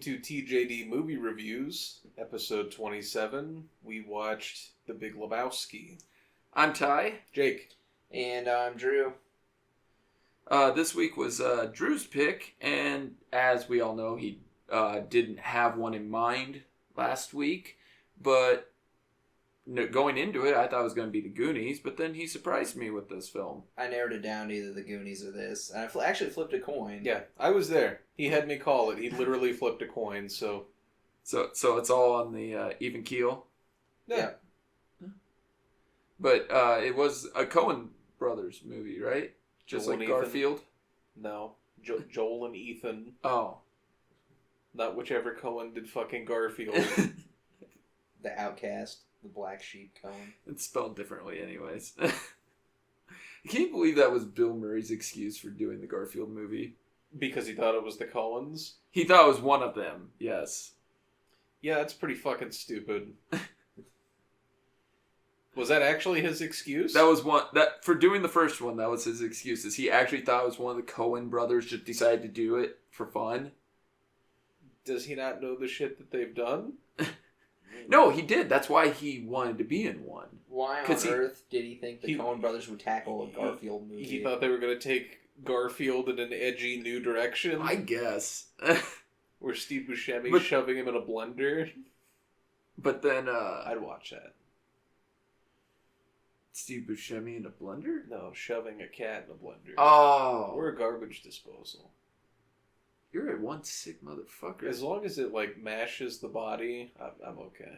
to TJD Movie Reviews, episode 27. We watched The Big Lebowski. I'm Ty. Jake. And I'm Drew. This week was Drew's pick, and as we all know, he didn't have one in mind last week, but going into it, I thought it was going to be The Goonies, but then he surprised me with this film. I narrowed it down to either The Goonies or this. And I actually flipped a coin. Yeah, I was there. He had me call it. He literally flipped a coin, so... So it's all on the even keel? Yeah. But it was a Coen Brothers movie, right? Just Joel like and Garfield? Ethan. No. Joel and Ethan. Oh. Not whichever Coen did fucking Garfield. The Outcast. The Black Sheep Coen. It's spelled differently anyways. Can you believe that was Bill Murray's excuse for doing the Garfield movie? Because he thought it was the Coens? He thought it was one of them, yes. Yeah, that's pretty fucking stupid. Was that actually his excuse? That was one that for doing the first one. That was his excuse. Is he actually thought it was one of the Coen brothers just decided to do it for fun? Does he not know the shit that they've done? No, he did. That's why he wanted to be in one. Why on earth did he think the Coen brothers would tackle a Garfield movie? He thought they were going to take Garfield in an edgy new direction. I guess. Where Steve Buscemi shoving him in a blender. But then I'd watch that. Steve Buscemi in a blender? No, shoving a cat in a blender. Oh. Or a garbage disposal. You're a one sick motherfucker. As long as it, mashes the body, I'm okay.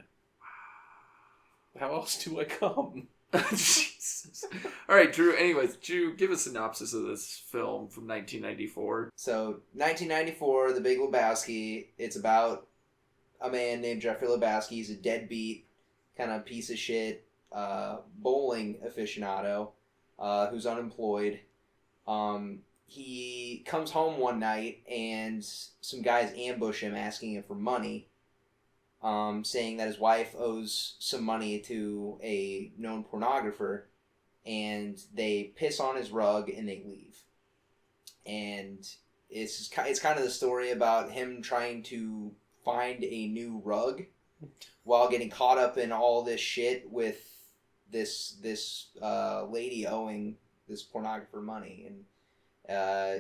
How else do I come? Jesus. Alright, Drew, anyways, Drew, give a synopsis of this film from 1994. So, 1994, The Big Lebowski. It's about a man named Jeffrey Lebowski. He's a deadbeat, kind of piece of shit, bowling aficionado, who's unemployed. He comes home one night and some guys ambush him asking him for money, saying that his wife owes some money to a known pornographer, and they piss on his rug and they leave. And it's kind of the story about him trying to find a new rug while getting caught up in all this shit with this lady owing this pornographer money. And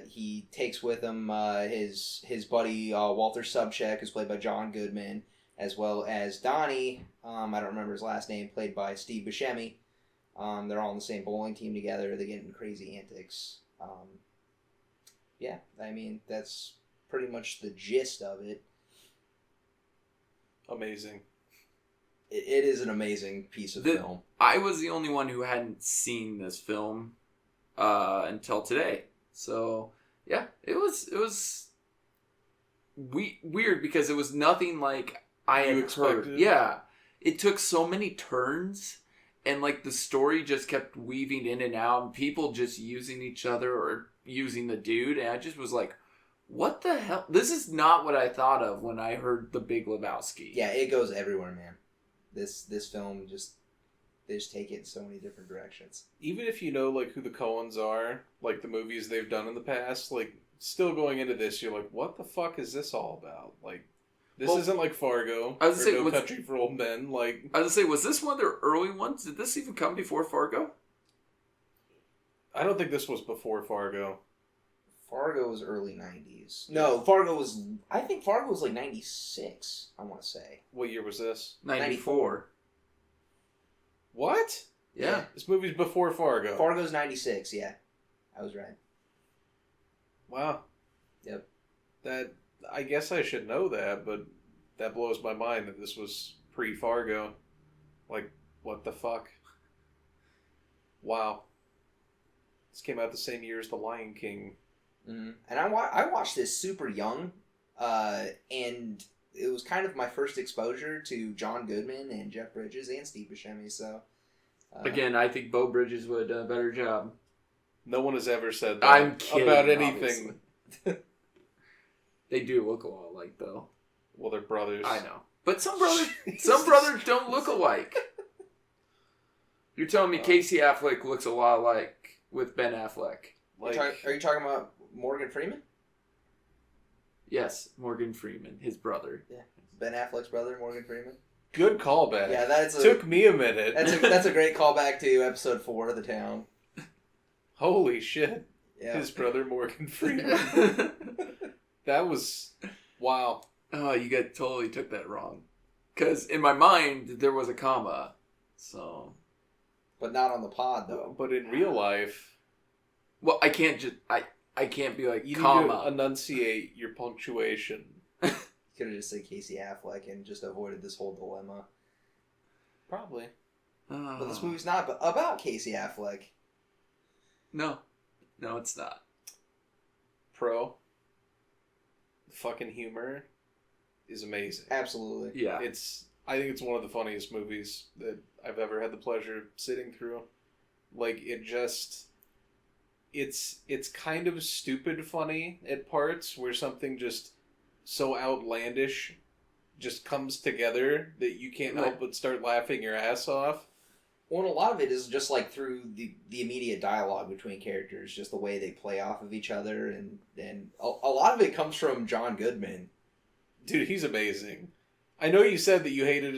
he takes with him his buddy Walter Sobchak, who's played by John Goodman, as well as Donnie, I don't remember his last name, played by Steve Buscemi. They're all on the same bowling team together. They get in crazy antics. Yeah, I mean, that's pretty much the gist of it. Amazing. It is an amazing piece of film. I was the only one who hadn't seen this film until today. So, yeah, it was weird because it was nothing like I had heard. Yeah, it took so many turns, and the story just kept weaving in and out, and people just using each other or using the dude, and I just was like, what the hell? This is not what I thought of when I heard The Big Lebowski. Yeah, it goes everywhere, man. This film they just take it in so many different directions. Even if you know, who the Coens are, the movies they've done in the past, still going into this, you're like, what the fuck is this all about? This isn't like Fargo, I was or saying, No Country for Old Men, I was going to say, was this one of their early ones? Did this even come before Fargo? I don't think this was before Fargo. Fargo was early 90s. Yeah. No, I think Fargo was 96, I want to say. What year was this? 94. What? Yeah. This movie's before Fargo. Fargo's 96, yeah. I was right. Wow. Yep. I guess I should know that, but that blows my mind that this was pre-Fargo. What the fuck? Wow. This came out the same year as The Lion King. Mm-hmm. And I watched this super young, and it was kind of my first exposure to John Goodman and Jeff Bridges and Steve Buscemi, so... Again, I think Bo Bridges would have done a better job. No one has ever said that I'm kidding, about anything. They do look a lot alike, though. Well, they're brothers. I know. But some brothers don't look alike. You're telling me Casey Affleck looks a lot alike with Ben Affleck? Are you talking about Morgan Freeman? Yes, Morgan Freeman, his brother. Yeah, Ben Affleck's brother, Morgan Freeman. Good callback. Yeah, took me a minute. That's a great callback to episode 4 of The Town. Holy shit! Yeah. His brother Morgan Freeman. That was wow. Oh, you guys totally took that wrong. Because in my mind there was a comma, so. But not on the pod though. But in real life, well, I can't just I can't be like you comma. need to enunciate your punctuation. Could have just said Casey Affleck and just avoided this whole dilemma. Probably. But this movie's not about Casey Affleck. No, it's not. Pro. The fucking humor is amazing. Absolutely. Yeah. I think it's one of the funniest movies that I've ever had the pleasure of sitting through. Like, it's kind of stupid funny at parts where something just so outlandish just comes together that you can't help but start laughing your ass off. Well, and a lot of it is just like through the immediate dialogue between characters, just the way they play off of each other, and a lot of it comes from John Goodman. Dude, he's amazing. I know you said that you hated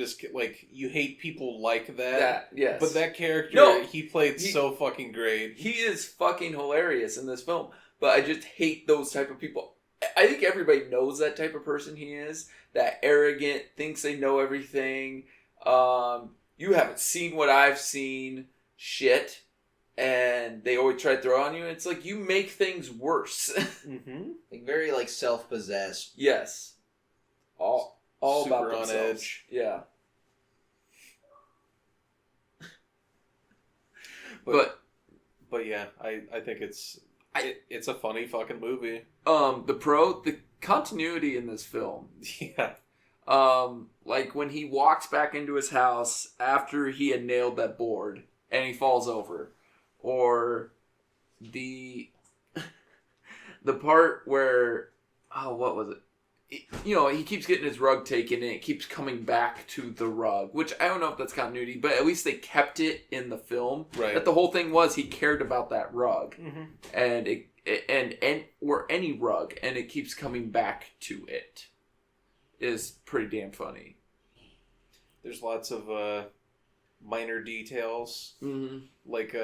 you hate people like that. Yes. But that character, he played so fucking great. He is fucking hilarious in this film, but I just hate those type of people. I think everybody knows that type of person he is. That arrogant, thinks they know everything. You haven't seen what I've seen. Shit. And they always try to throw on you. It's like, you make things worse. Mm-hmm. Like very self-possessed. Yes. All super about themselves. On edge. Yeah. But yeah, I think it's a funny fucking movie. The continuity in this film. Yeah. Like when he walks back into his house after he had nailed that board and he falls over, or the part where what was it? He keeps getting his rug taken and it keeps coming back to the rug, which I don't know if that's continuity, but at least they kept it in the film. Right. That the whole thing was he cared about that rug, mm-hmm. and or any rug, and it keeps coming back to it. Is pretty damn funny. There's lots of minor details, like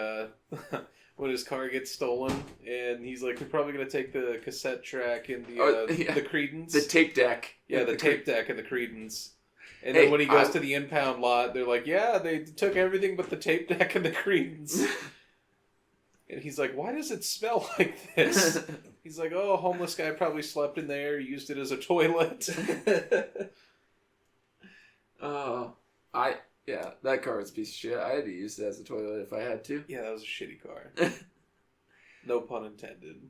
when his car gets stolen, and he's like, "We're probably gonna take the cassette track and the Creedence, the tape deck, the tape deck and the Creedence." And then when he goes to the impound lot, they're like, "Yeah, they took everything but the tape deck and the Creedence." And he's like, "Why does it smell like this?" He's like, "Oh, a homeless guy probably slept in there, used it as a toilet." That car was a piece of shit. I had to use it as a toilet if I had to. Yeah, that was a shitty car. No pun intended.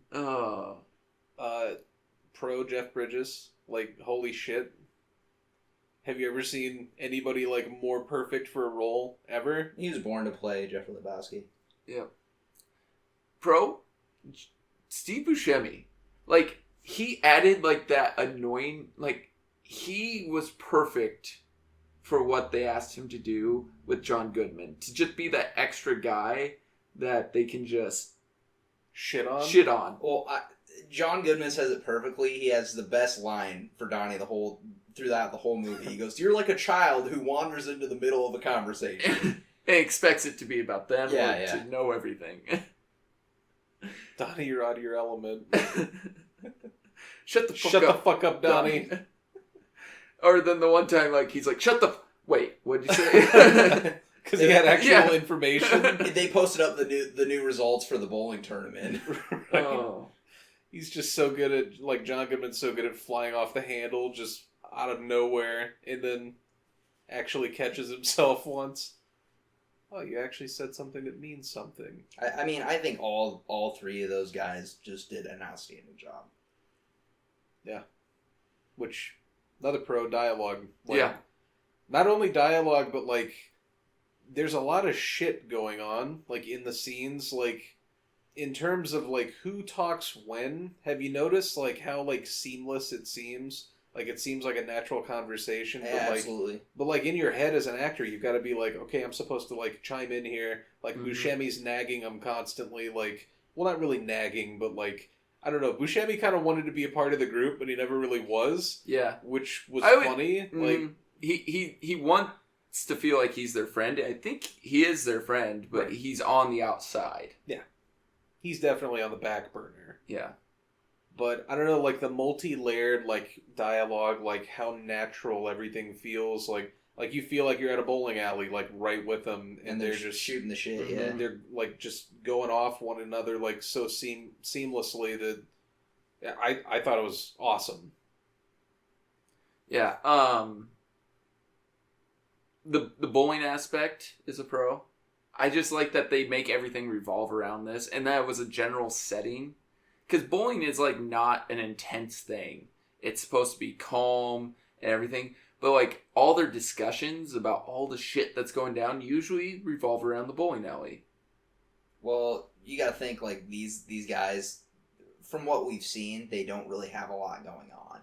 Pro Jeff Bridges, like, holy shit. Have you ever seen anybody, like, more perfect for a role ever? He was born to play Jeffrey Lebowski. Yep. Pro Steve Buscemi, like, he added, like, that annoying, like, he was perfect for what they asked him to do with John Goodman, to just be that extra guy that they can just shit on. Well, John Goodman says it perfectly. He has the best line for Donnie throughout the whole movie. He goes, "You're like a child who wanders into the middle of a conversation and expects it to be about them to know everything." Donnie, you're out of your element. Shut the fuck up, Donnie. Or then the one time, like, he's like, wait, what'd you say? Because he had actual information. They posted up the new results for the bowling tournament. Right. Oh. He's just so good at, like, John Goodman's so good at flying off the handle just out of nowhere, and then actually catches himself once. Oh, you actually said something that means something. I mean, I think all three of those guys just did an outstanding job. Yeah. Which, another pro, dialogue. Like, yeah. Not only dialogue, but, like, there's a lot of shit going on, like, in the scenes, like, in terms of, like, who talks when. Have you noticed, like, how, like, seamless it seems? Like, it seems like a natural conversation. Yeah, but, like, absolutely. But, like, in your head as an actor, you've got to be like, okay, I'm supposed to, like, chime in here. Like, Buscemi's nagging him constantly, like, well, not really nagging, but, like, I don't know. Buscemi kind of wanted to be a part of the group, but he never really was. Yeah, which was funny. Like he wants to feel like he's their friend. I think he is their friend, but he's on the outside. Yeah, he's definitely on the back burner. Yeah, but I don't know, like the multi-layered like dialogue, like how natural everything feels. Like you feel like you're at a bowling alley, like right with them, and they're just shooting the shit. Yeah, and they're like just going off one another like so seamlessly that I thought it was awesome. Yeah. The bowling aspect is a pro. I just like that they make everything revolve around this, and that was a general setting, because bowling is like not an intense thing. It's supposed to be calm and everything. But, like, all their discussions about all the shit that's going down usually revolve around the bowling alley. Well, you gotta think, like, these guys, from what we've seen, they don't really have a lot going on.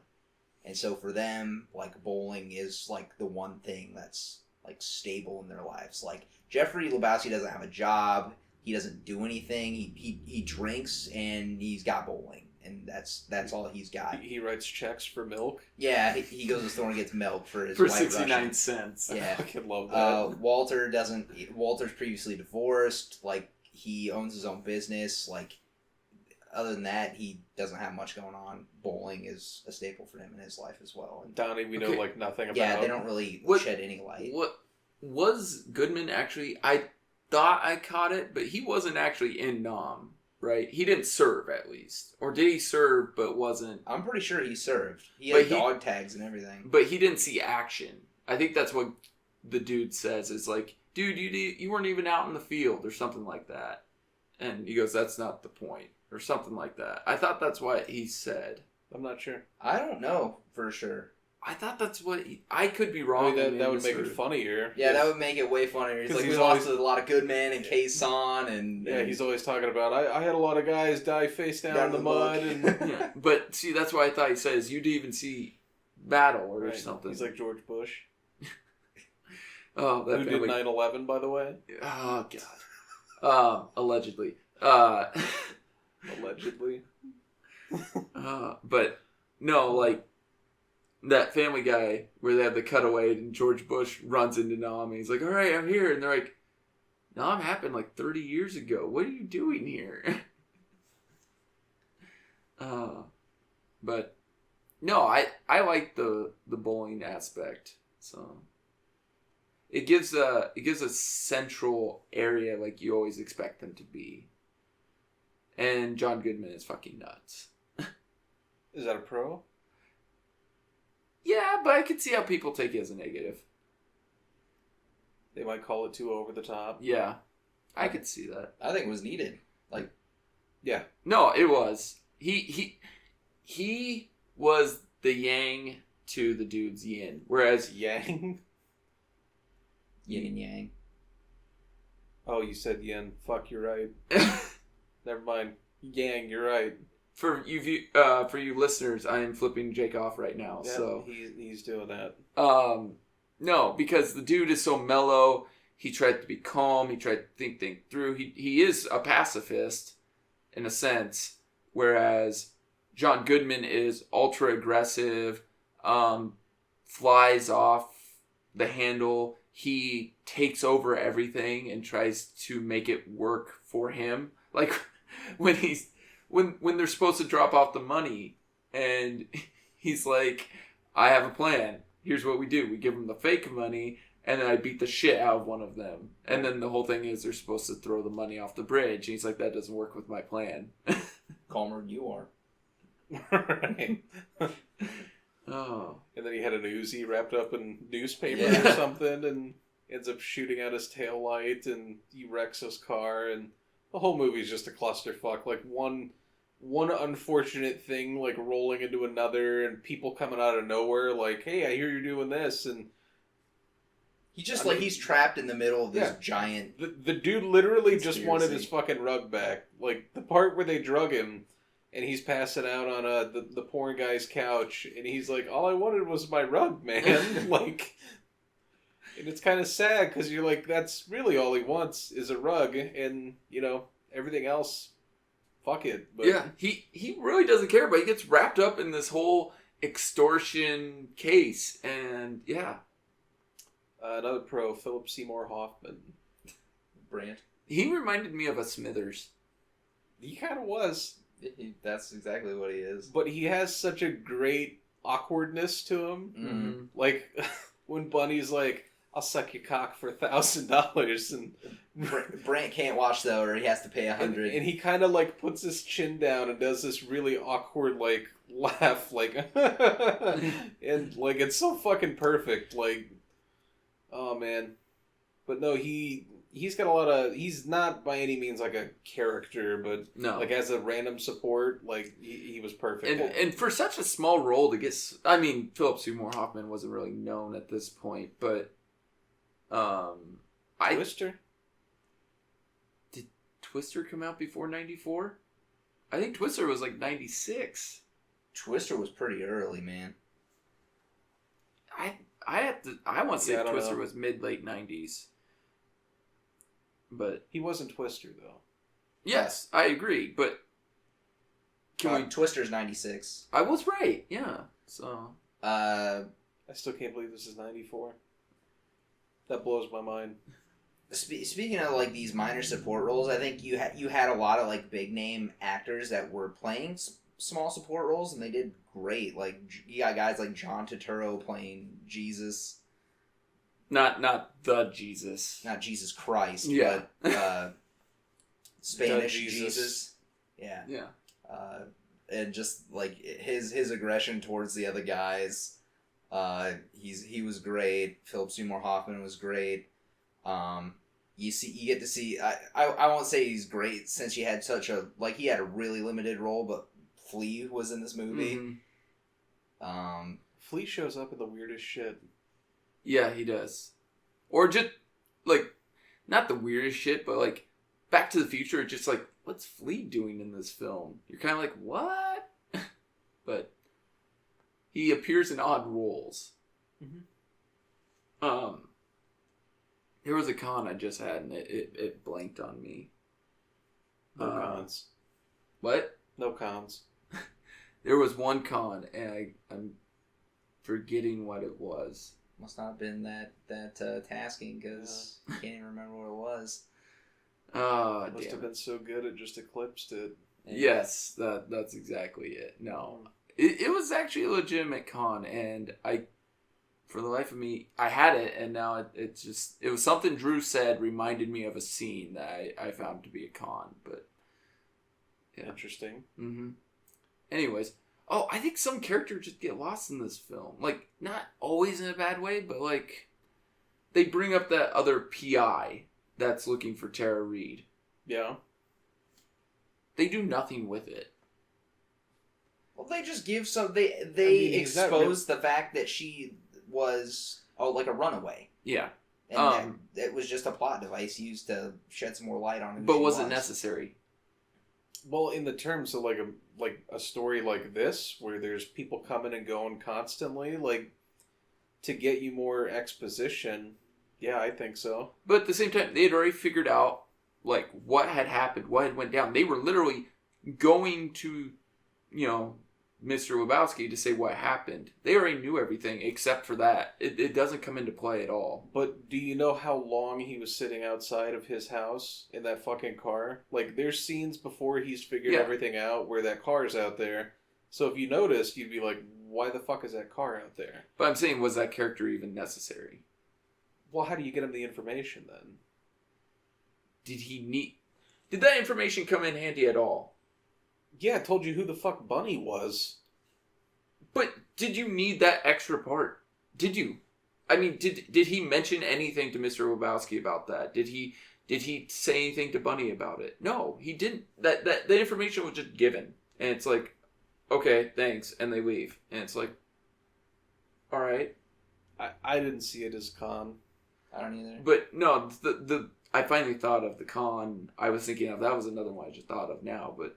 And so for them, like, bowling is, like, the one thing that's, like, stable in their lives. Like, Jeffrey Lebowski doesn't have a job. He doesn't do anything. He drinks, and he's got bowling. And that's all he's got. He writes checks for milk. Yeah, he goes to the store and gets milk for his for White 69 Russian. cents. Yeah, I fucking love that. Walter's previously divorced. Like, he owns his own business. Like, other than that, he doesn't have much going on. Bowling is a staple for him in his life as well. And Donnie, we know like nothing about. Yeah, they don't really shed any light. What was Goodman actually? I thought I caught it, but he wasn't actually in Nam. Right? He didn't serve, at least. Or did he serve, but wasn't... I'm pretty sure he served. He had dog tags and everything. But he didn't see action. I think that's what the dude says. Is like, dude, you weren't even out in the field, or something like that. And he goes, that's not the point. Or something like that. I thought that's what he said. I'm not sure. I don't know for sure. I thought that's what I could be wrong. I mean, that would make it funnier. Yeah, that would make it way funnier. He's like, we lost a lot of good men and Kaysan, and yeah, he's always talking about I had a lot of guys die face down in the mud, and yeah. But see, that's why I thought he says you'd even see battle or something. He's like George Bush. Oh, that who did 9/11, by the way? Oh god. Allegedly. Allegedly. But no, like. That Family Guy where they have the cutaway and George Bush runs into Nam and he's like, all right, I'm here. And they're like, Nam happened like 30 years ago. What are you doing here? But no, I like the bowling aspect. So it gives a central area like you always expect them to be. And John Goodman is fucking nuts. Is that a pro? Yeah, but I could see how people take it as a negative. They might call it too over the top. Yeah, I could see that. I think it was needed. Like, yeah. No, it was. He was the yang to the dude's yin, whereas yang, yin and yang. Oh, you said yin. Fuck, you're right. Never mind. Yang, you're right. For you listeners, I am flipping Jake off right now. Yeah, so he's doing that. No, because the dude is so mellow. He tried to be calm. He tried to think through. He is a pacifist in a sense, whereas John Goodman is ultra aggressive, flies off the handle. He takes over everything and tries to make it work for him. Like when they're supposed to drop off the money and he's like, I have a plan. Here's what we do. We give them the fake money and then I beat the shit out of one of them. And then the whole thing is they're supposed to throw the money off the bridge. And he's like, that doesn't work with my plan. Calmer than you are. Right. Oh. And then he had an Uzi wrapped up in newspaper or something and ends up shooting out his taillight and he wrecks his car and the whole movie's just a clusterfuck. Like one unfortunate thing like rolling into another and people coming out of nowhere like, hey, I hear you're doing this, and he just he's trapped in the middle of this giant the dude literally conspiracy. just wanted his fucking rug back. Like the part where they drug him and he's passing out on the porn guy's couch and he's like, all I wanted was my rug, man. Like, and it's kind of sad because you're like, that's really all he wants is a rug, and you know everything else fuck it. But yeah, he really doesn't care, but he gets wrapped up in this whole extortion case, and yeah. Another pro, Philip Seymour Hoffman. Brand. He reminded me of a Smithers. He kind of was. That's exactly what he is. But he has such a great awkwardness to him. Mm-hmm. Like, when Bunny's like, I'll suck your cock for $1,000, and Brant can't watch though, or he has to pay $100. And he kind of like puts his chin down and does this really awkward like laugh, like, and like it's so fucking perfect. Like, oh man, but no, he's got a lot of. He's not by any means like a character, but no, like as a random support, like he was perfect. And for such a small role to get, I mean, Philip Seymour Hoffman wasn't really known at this point, but. Twister? Did Twister come out before 94? I think Twister was like 96. Twister was pretty early, man. I want to say Twister was mid-late 90s. But he wasn't Twister though. Yes, I agree, but Twister's 96. I was right. Yeah. So I still can't believe this is 94. That blows my mind. Speaking of like these minor support roles, I think you had a lot of like big name actors that were playing small support roles, and they did great. Like you got guys like John Turturro playing Jesus. Not the Jesus. Not Jesus Christ. Yeah. But Spanish Jesus. Yeah. Yeah. And just like his aggression towards the other guys. He was great. Philip Seymour Hoffman was great. You get to see. I won't say he's great since he had he had a really limited role, but Flea was in this movie. Mm-hmm. Flea shows up in the weirdest shit. Yeah, he does. Or just like not the weirdest shit, but like Back to the Future. Just like what's Flea doing in this film? You're kind of like what? But. He appears in odd roles. Mm-hmm. There was a con I just had, and it blanked on me. No cons. What? No cons. There was one con, and I'm forgetting what it was. Must not have been that tasking, because I can't even remember what it was. It must have been so good it just eclipsed it. Yes, that's exactly it. No. It was actually a legitimate con, and for the life of me, I had it, and now it was something Drew said reminded me of a scene that I found to be a con, but yeah. Interesting. Mm-hmm. Anyways, I think some characters just get lost in this film. Like, not always in a bad way, but like, they bring up that other PI that's looking for Tara Reid. Yeah. They do nothing with it. Well, they just give some. They expose the fact that she was like a runaway. Yeah, and it was just a plot device used to shed some more light on it. But was it necessary? Well, in the terms of like a story like this, where there's people coming and going constantly, like to get you more exposition. Yeah, I think so. But at the same time, they had already figured out like what had happened, what had went down. They were literally going to, Mr. Lebowski to say what happened. They already knew everything except for that. It doesn't come into play at all. But do you know how long he was sitting outside of his house in that fucking car? Like, there's scenes before he's figured everything out where that car's out there. So if you noticed, you'd be like, why the fuck is that car out there? But I'm saying, was that character even necessary? Well, how do you get him the information then? Did that information come in handy at all? Yeah, I told you who the fuck Bunny was. But did you need that extra part? Did you? I mean, did he mention anything to Mr. Lebowski about that? Did he say anything to Bunny about it? No, he didn't. That information was just given. And it's like, okay, thanks, and they leave. And it's like, all right. I didn't see it as con. I don't either. But no, I finally thought of the con I was thinking of. That was another one I just thought of now. But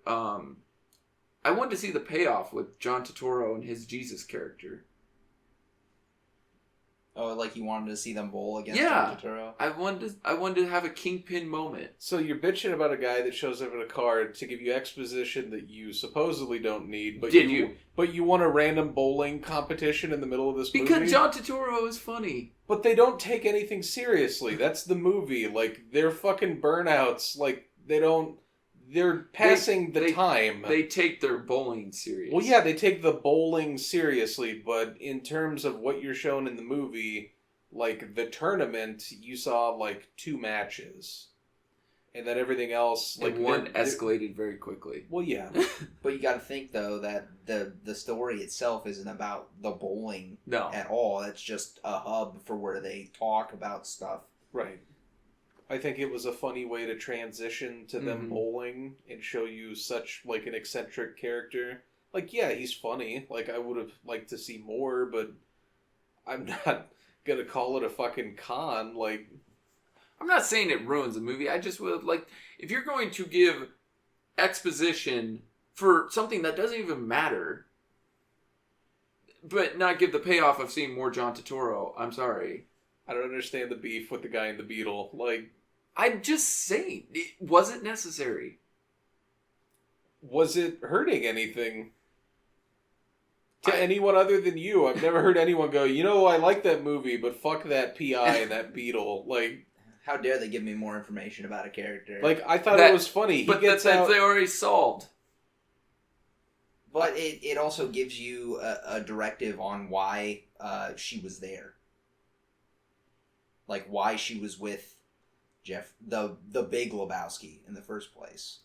I wanted to see the payoff with John Turturro and his Jesus character. Oh, like you wanted to see them bowl against John Turturro? I wanted to have a Kingpin moment. So you're bitching about a guy that shows up in a card to give you exposition that you supposedly don't need, but But you want a random bowling competition in the middle of this movie? Because John Turturro is funny. But they don't take anything seriously. That's the movie. Like, they're fucking burnouts. Like, they're passing the time. They take their bowling serious. Well, yeah, they take the bowling seriously, but in terms of what you're shown in the movie, like, the tournament, you saw, like, 2 matches. And then everything else... like one escalated very quickly. Well, yeah. But you gotta think, though, that the story itself isn't about the bowling at all. It's just a hub for where they talk about stuff. Right. I think it was a funny way to transition to them bowling and show you such, like, an eccentric character. Like, yeah, he's funny. Like, I would have liked to see more, but I'm not gonna call it a fucking con. Like, I'm not saying it ruins the movie. I just would like, if you're going to give exposition for something that doesn't even matter, but not give the payoff of seeing more John Turturro, I'm sorry. I don't understand the beef with the guy in the Beetle. Like, I'm just saying, it wasn't necessary. Was it hurting anything to anyone other than you? I've never heard anyone go, I like that movie, but fuck that PI and that Beetle. Like, how dare they give me more information about a character? Like, I thought it was funny. But that's they already solved. But it also gives you a directive on why she was there. Like, why she was with the Big Lebowski in the first place.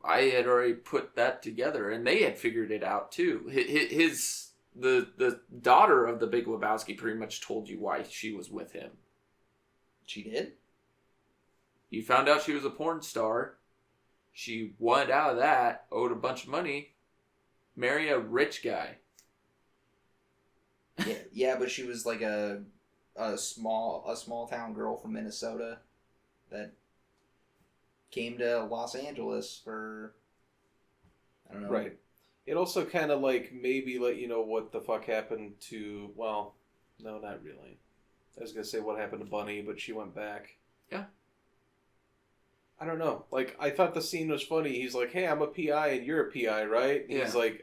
I had already put that together, and they had figured it out, too. The daughter of the Big Lebowski pretty much told you why she was with him. She did? You found out she was a porn star. She wanted out of that, owed a bunch of money, marry a rich guy. Yeah, but she was like a small town girl from Minnesota that came to Los Angeles for, I don't know. Right. It also kind of like maybe let you know what the fuck happened to, well, no, not really. I was going to say what happened to Bunny, but she went back. Yeah. I don't know. Like, I thought the scene was funny. He's like, hey, I'm a PI and you're a PI, right? Yeah. He's like,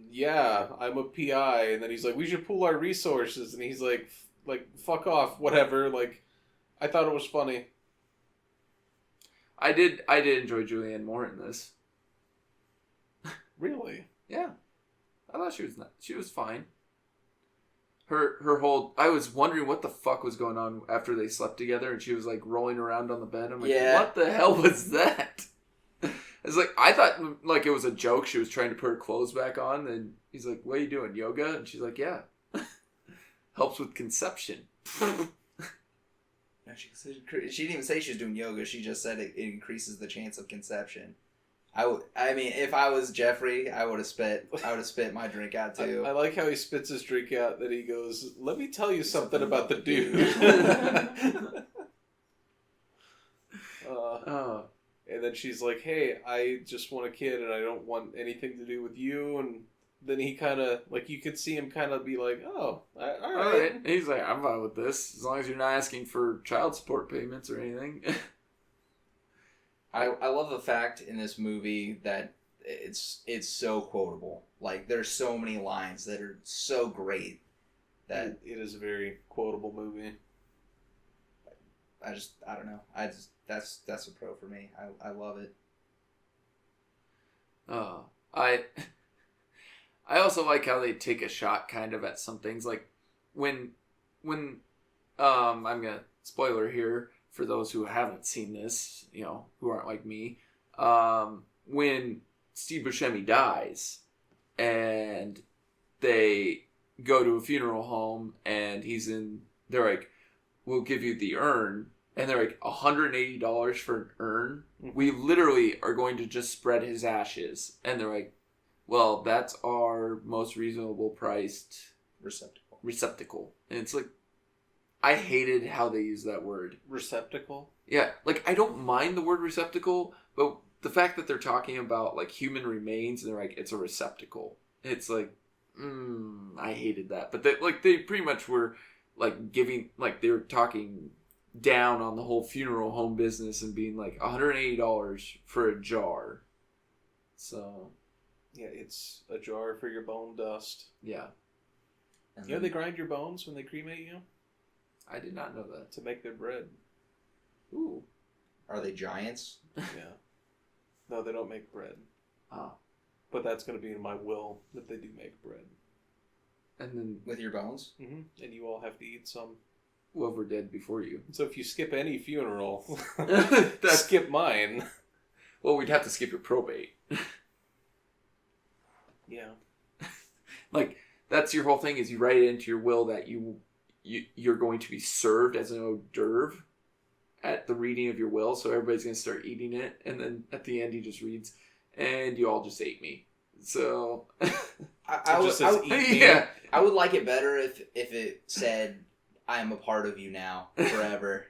yeah, I'm a PI. And then he's like, we should pool our resources. And he's like, fuck off, whatever. Like, I thought it was funny. I did enjoy Julianne Moore in this. Really? Yeah. I thought she was fine. Her whole... I was wondering what the fuck was going on after they slept together, and she was, like, rolling around on the bed. I'm like, What the hell was that? It's like, I thought, like, it was a joke. She was trying to put her clothes back on, and he's like, what are you doing, yoga? And she's like, yeah. Helps with conception. She didn't even say she was doing yoga. She just said it increases the chance of conception. I mean, if I was Jeffrey, I would have spit my drink out too. I like how he spits his drink out. That he goes, "Let me tell you something about the dude." And then she's like, "Hey, I just want a kid, and I don't want anything to do with you." And then he kind of, like, you could see him kind of be like, "Oh, all right." And he's like, "I'm fine with this, as long as you're not asking for child support payments or anything." I love the fact in this movie that it's so quotable. Like, there's so many lines that are so great that it is a very quotable movie. I don't know. That's a pro for me. I love it. I also like how they take a shot kind of at some things, like when I'm gonna spoiler here for those who haven't seen this, who aren't like me, when Steve Buscemi dies and they go to a funeral home and they're like, we'll give you the urn, and they're like, $180 for an urn? Mm-hmm. We literally are going to just spread his ashes. And they're like, well, that's our most reasonable priced receptacle. And it's like, I hated how they use that word. Receptacle? Yeah, like, I don't mind the word receptacle, but the fact that they're talking about, like, human remains, and they're like, it's a receptacle. It's like, I hated that. But they pretty much were like giving, like they were talking down on the whole funeral home business and being like $180 for a jar. So yeah, it's a jar for your bone dust. Yeah. And you know they grind your bones when they cremate you? I did not know that. To make their bread. Ooh. Are they giants? Yeah. No, they don't make bread. Oh. But that's going to be in my will that they do make bread. And then with your bones? Mm-hmm. And you all have to eat some. Whoever dead before you. So if you skip any funeral, That's... skip mine. Well, we'd have to skip your probate. Yeah. Like, that's your whole thing, is you write it into your will that you're going to be served as an hors d'oeuvre at the reading of your will, so everybody's going to start eating it, and then at the end he just reads, and you all just ate me. So... I would like it better if it said, I am a part of you now, forever.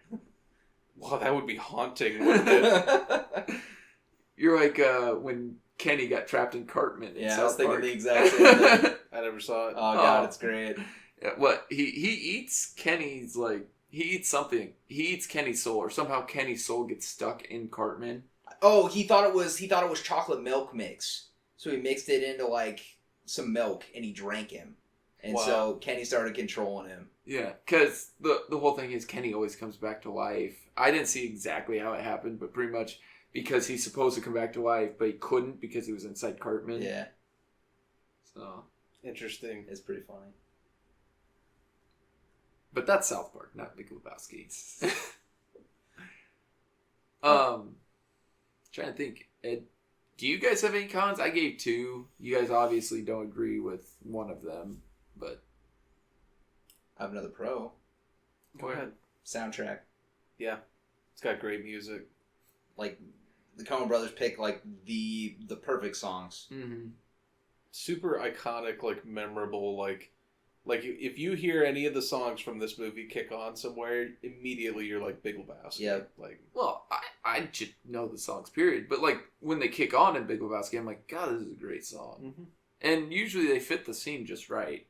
Well, that would be haunting, wouldn't it? You're like when Kenny got trapped in Cartman in South I was thinking Park. the exact same thing. I never saw it. Oh, God, it's great. Yeah, what? He eats Kenny's, like, he eats something. He eats Kenny's soul, or somehow Kenny's soul gets stuck in Cartman. Oh, he thought it was chocolate milk mix. So he mixed it into, like, some milk, and he drank him. And so Kenny started controlling him. Yeah, because the whole thing is Kenny always comes back to life. I didn't see exactly how it happened, but pretty much because he's supposed to come back to life, but he couldn't because he was inside Cartman. Yeah. So interesting. It's pretty funny. But that's South Park, not Big Lebowski. Trying to think. Ed, do you guys have any cons? I gave 2. You guys obviously don't agree with one of them, but I have another pro. Go ahead. Soundtrack. Yeah. It's got great music. Like, the Coen Brothers pick, like, the perfect songs. Mm-hmm. Super iconic, like, memorable, like if you hear any of the songs from this movie kick on somewhere, immediately you're like Big Lebowski. Yeah. Like, well, I should know the songs, period. But like when they kick on in Big Lebowski, I'm like, God, this is a great song. Mm-hmm. And usually they fit the scene just right.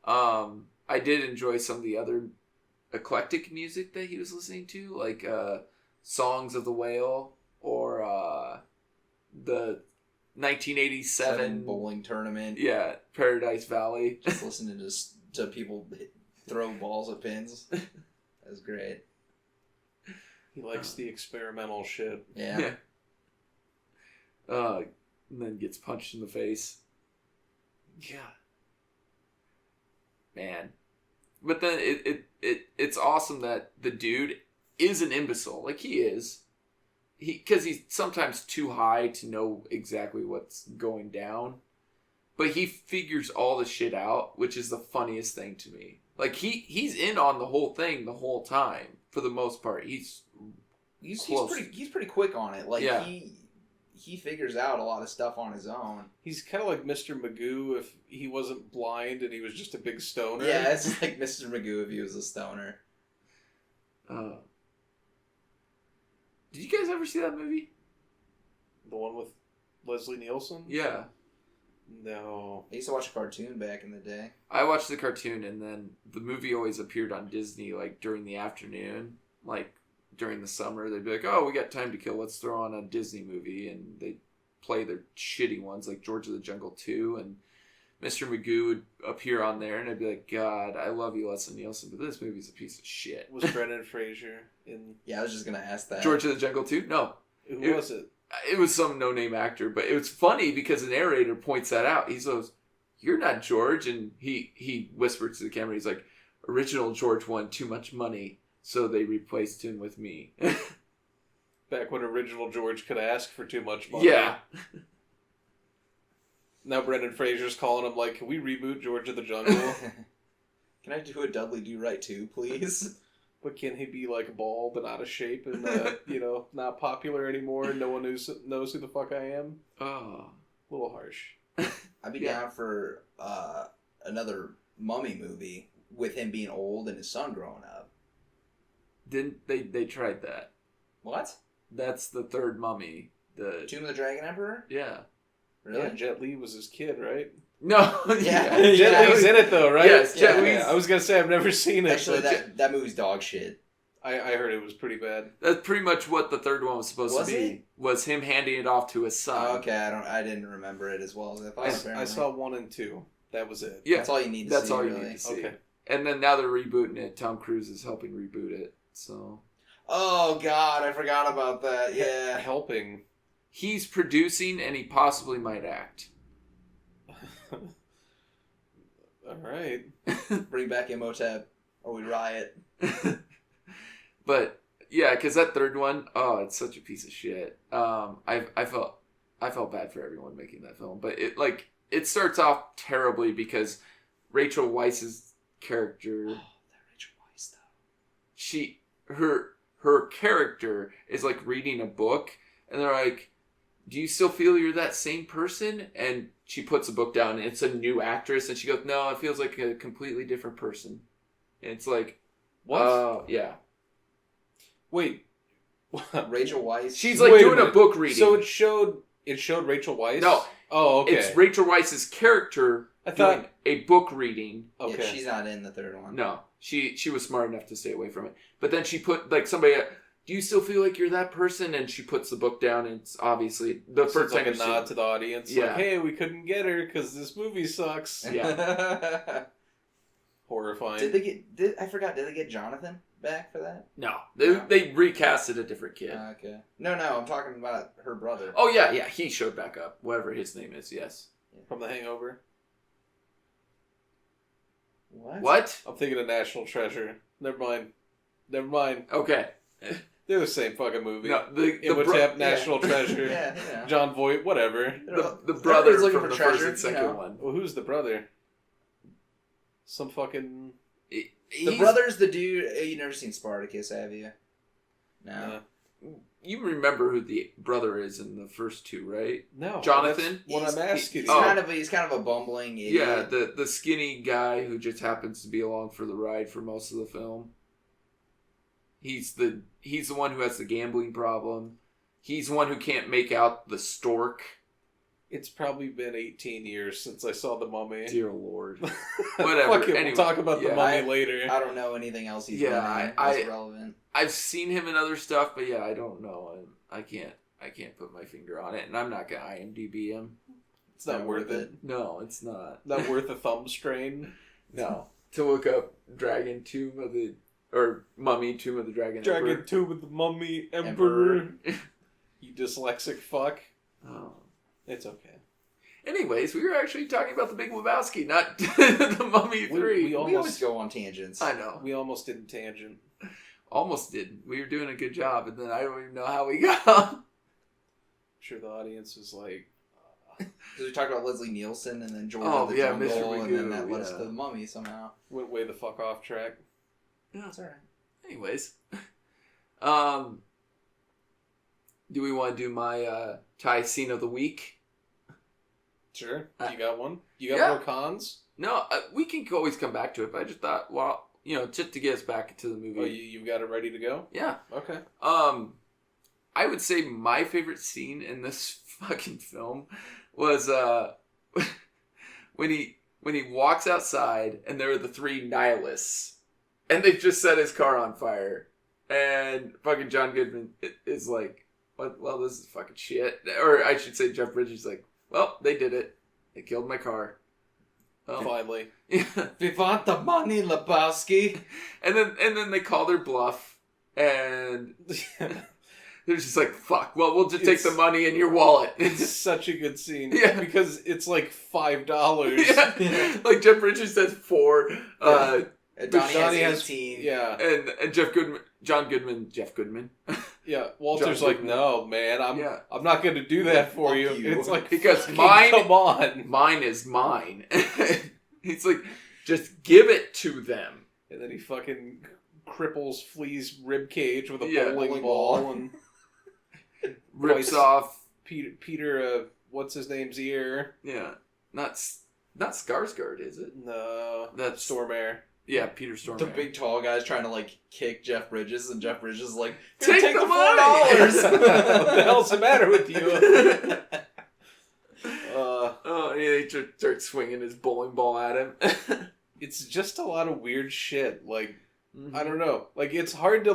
I did enjoy some of the other eclectic music that he was listening to, like Songs of the Whale or the 1987 bowling tournament. Yeah, Paradise Valley. Just listening to people throw balls at pins. That was great. He likes the experimental shit. Yeah. And then gets punched in the face. Yeah. Man. But then it's awesome that the dude is an imbecile. Like, he is. Because he's sometimes too high to know exactly what's going down. But he figures all the shit out, which is the funniest thing to me. Like, he's in on the whole thing the whole time, for the most part. He's pretty quick on it. Like, yeah. He figures out a lot of stuff on his own. He's kind of like Mr. Magoo if he wasn't blind and he was just a big stoner. Yeah, it's like Mr. Magoo if he was a stoner. Did you guys ever see that movie? The one with Leslie Nielsen? Yeah. No. I used to watch a cartoon back in the day. I watched the cartoon, and then the movie always appeared on Disney, like, during the afternoon. Like, during the summer, they'd be like, oh, we got time to kill, let's throw on a Disney movie. And they'd play their shitty ones, like George of the Jungle 2, and Mr. Magoo would appear on there, and I'd be like, God, I love you, Leslie Nielsen, but this movie's a piece of shit. Was Brendan Fraser in... Yeah, I was just going to ask that. George of the Jungle 2? No. Who was it? It was some no-name actor, but it was funny because the narrator points that out. He goes, you're not George, and he whispers to the camera, he's like, original George won too much money, so they replaced him with me. Back when original George could ask for too much money. Yeah. Now Brendan Fraser's calling him like, can we reboot George of the Jungle? Can I do a Dudley Do Right too, please? But can he be like bald and out of shape and not popular anymore? No one knows who the fuck I am. Oh, a little harsh. I'd be down for another Mummy movie with him being old and his son growing up. Didn't they tried that? What? That's the third Mummy. The Tomb of the Dragon Emperor? Yeah. Really? Yeah, Jet Li was his kid, right? No. Yeah. Jet Li's in it though, right? Yes, Jet Li's. I was gonna say I've never seen it. Actually, that movie's dog shit. I heard it was pretty bad. That's pretty much what the third one was supposed to be. It? Was him handing it off to his son. Oh, okay, I didn't remember it as well as I thought. I saw 1 and 2. That was it. Yeah, that's all you need to see. That's all you really. need to see. Okay. And then now they're rebooting it. Tom Cruise is helping reboot it. So. Oh God, I forgot about that. Yeah, Helping. He's producing, and he possibly might act. All right. Bring back Imhotep, or we riot. But yeah, because that third one, oh, it's such a piece of shit. I felt bad for everyone making that film, but it starts off terribly because Rachel Weisz's character. Oh, that Rachel Weisz though. Her character is like reading a book, and they're like, "Do you still feel you're that same person?" And she puts the book down, and it's a new actress, and she goes, "No, it feels like a completely different person." And it's like, what? Yeah. Wait. Rachel Weisz. She's like doing a book reading. So it showed Rachel Weisz? No. Oh, okay. It's Rachel Weisz's character doing a book reading. Okay. Yeah, she's not in the third one. No. She was smart enough to stay away from it. But then she put like somebody, do you still feel like you're that person? And she puts the book down, and it's obviously the first time like a nod to the audience. Yeah. Like, hey, we couldn't get her because this movie sucks. Yeah. Horrifying. Did they get Jonathan back for that? No. They recasted a different kid. Okay. No, I'm talking about her brother. Oh, yeah, he showed back up. Whatever his name is, yes. From The Hangover. What? I'm thinking of National Treasure. Never mind. Okay. They're the same fucking movie. No, Imhotep, National Treasure. Yeah. John Voight, whatever. The brother looking from for the treasure, first and second one. Well, who's the brother? Some fucking... The brother's the dude... You've never seen Spartacus, have you? No. You remember who the brother is in the first two, right? No. Jonathan? What I'm asking He's kind of a bumbling idiot. Yeah, the skinny guy who just happens to be along for the ride for most of the film. He's the one who has the gambling problem. He's the one who can't make out the stork. It's probably been 18 years since I saw The Mummy. Dear Lord. Whatever. Fuck it, anyway, we'll talk about The Mummy later. I don't know anything else he's been in that's relevant. I've seen him in other stuff, but yeah, I don't know. I can't put my finger on it, and I'm not going to IMDb him. It's not worth it. No, it's not. Not worth a thumb strain. No. To look up Dragon Tomb of the... Or Mummy, Tomb of the Dragon Emperor. Dragon Tomb of the Mummy Emperor. You dyslexic fuck. Oh. It's okay. Anyways, we were actually talking about the Big Lebowski, not the Mummy 3. We always go on tangents. I know. We almost did a tangent. Almost did. We were doing a good job, and then I don't even know how we got on. I'm sure the audience was like... Because we talked about Leslie Nielsen, and then George of the Mr. Jungle, Magoo, and then that led us to the Mummy somehow. Went way the fuck off track. Yeah, it's alright. Anyways. Do we want to do my Thai scene of the week? Sure. You got one? You got more cons? No, we can always come back to it, but I just thought, well, just to get us back into the movie. Oh, you've got it ready to go? Yeah. Okay. I would say my favorite scene in this fucking film was when he walks outside and there are the three nihilists and they've just set his car on fire and fucking John Goodman is like, well, this is fucking shit. Or I should say Jeff Bridges is like, well, they did it. They killed my car. Oh. Finally. We want the money, Lebowski. And then they call their bluff and they're just like, fuck, well, we'll just take the money in your wallet. It's such a good scene. Yeah. Because it's like $5. Yeah. Like Jeff Bridges says $4. Donnie has 18. Yeah. And Jeff Goodman. Yeah. Walter's like, no, man, I'm not going to do that for you. you. It's like, because mine, come on. Mine is mine. He's like, just give it to them. And then he fucking cripples Flea's rib cage with a bowling ball and rips off Peter what's his name's ear. Yeah. Not Skarsgård, is it? No. That's Stormare. Yeah, Peter Stormare. The big tall guy's trying to like kick Jeff Bridges, and Jeff Bridges is like, take the $4. What the hell's the matter with you? And he starts swinging his bowling ball at him. It's just a lot of weird shit. Like, mm-hmm. I don't know. Like, it's hard to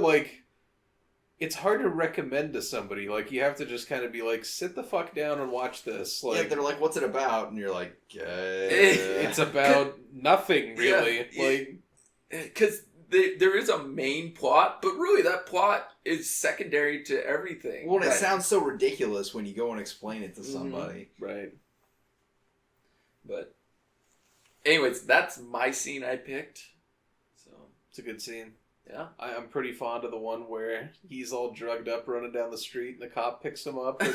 recommend to somebody. Like, you have to just kind of be like, sit the fuck down and watch this. Like, yeah, they're like, what's it about? And you're like, it's about nothing, really. Yeah, like, because there is a main plot, but really that plot is secondary to everything. Well, it sounds so ridiculous when you go and explain it to somebody. Mm-hmm. Right. But, anyways, that's my scene I picked. So it's a good scene. Yeah. I'm pretty fond of the one where he's all drugged up running down the street and the cop picks him up and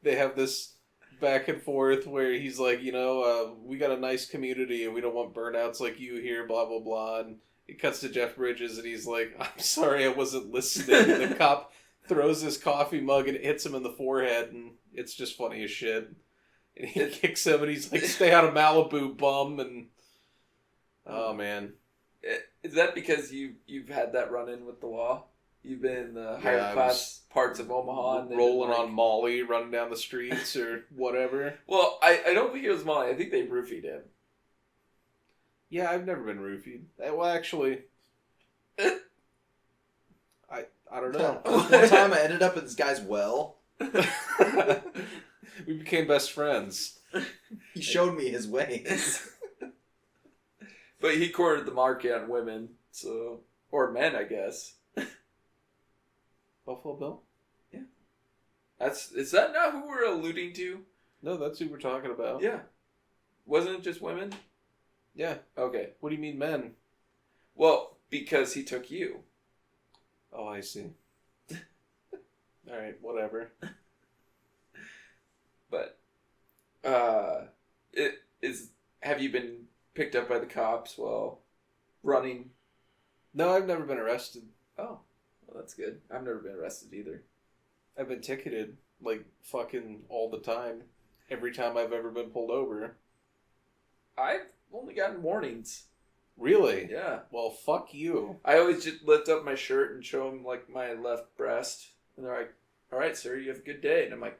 they have this back and forth where he's like, we got a nice community and we don't want burnouts like you here, blah, blah, blah. And it cuts to Jeff Bridges and he's like, I'm sorry, I wasn't listening. And the cop throws his coffee mug and hits him in the forehead and it's just funny as shit. And he kicks him and he's like, stay out of Malibu, bum. And, oh, man. Is that because you've had that run-in with the law? You've been in the higher class parts of Omaha. And rolling on Molly, running down the streets or whatever. Well, I don't think it was Molly. I think they roofied him. Yeah, I've never been roofied. Well, actually, I don't know. One time I ended up at this guy's well. We became best friends. He showed me his ways. But he cornered the market on women, so... Or men, I guess. Buffalo Bill? Yeah. Is that not who we're alluding to? No, that's who we're talking about. Yeah. Wasn't it just women? Yeah. Okay. What do you mean men? Well, because he took you. Oh, I see. Alright, whatever. But, have you been picked up by the cops while running? No, I've never been arrested. Oh, well, that's good. I've never been arrested either. I've been ticketed, like, fucking all the time. Every time I've ever been pulled over. I've only gotten warnings. Really? Yeah. Well, fuck you. I always just lift up my shirt and show them, like, my left breast. And they're like, all right, sir, you have a good day. And I'm like,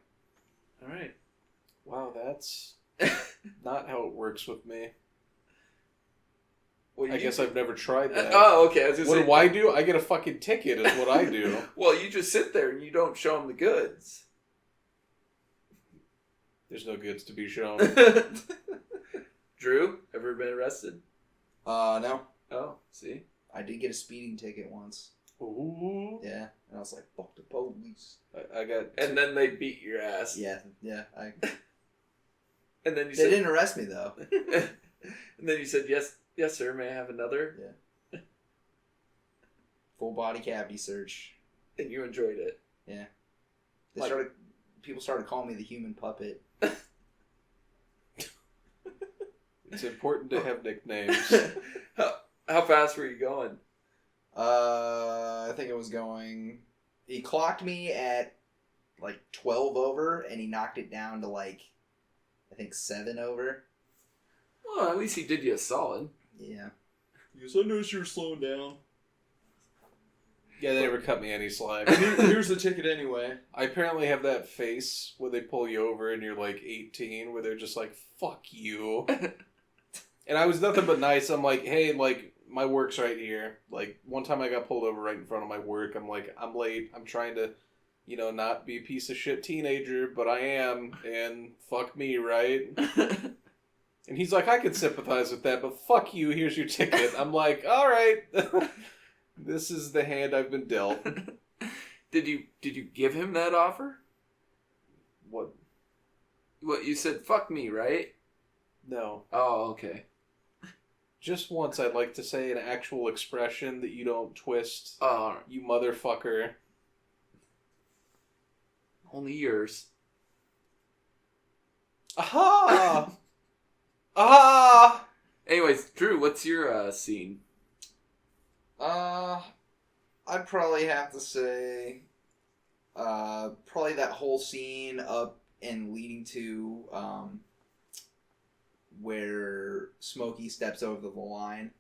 all right. Wow, that's not how it works with me. Well, I guess I've never tried that. Oh, okay. What do I do? I get a fucking ticket is what I do. Well, you just sit there and you don't show them the goods. There's no goods to be shown. Drew, ever been arrested? No. Oh, see? I did get a speeding ticket once. Ooh. Yeah. And I was like, fuck the police. I got... And then they beat your ass. Yeah. And then you They didn't arrest me, though. And then you said, yes, sir, may I have another? Yeah. Full body cavity search. And you enjoyed it. Yeah. Like, People started calling me the human puppet. It's important to have nicknames. How fast were you going? I think it was going... He clocked me at, 12 over, and he knocked it down to, I think 7 over. Well, at least he did you a solid. Yeah. Yes, I noticed you were slowing down. Yeah, they never cut me any slack. Here's the ticket anyway. I apparently have that face where they pull you over and you're 18, where they're just like, fuck you. And I was nothing but nice. I'm like, hey, my work's right here. One time I got pulled over right in front of my work. I'm like, I'm late. I'm trying to, not be a piece of shit teenager, but I am. And fuck me, right? And he's like, I can sympathize with that, but fuck you. Here's your ticket. I'm like, all right. This is the hand I've been dealt. Did you give him that offer? What? What, you said fuck me, right? No. Oh, okay. Just once I'd like to say an actual expression that you don't twist. You motherfucker. Only yours. Aha! Aha! Anyways, Drew, what's your scene? I'd probably have to say, probably that whole scene up and leading to, where Smokey steps over the line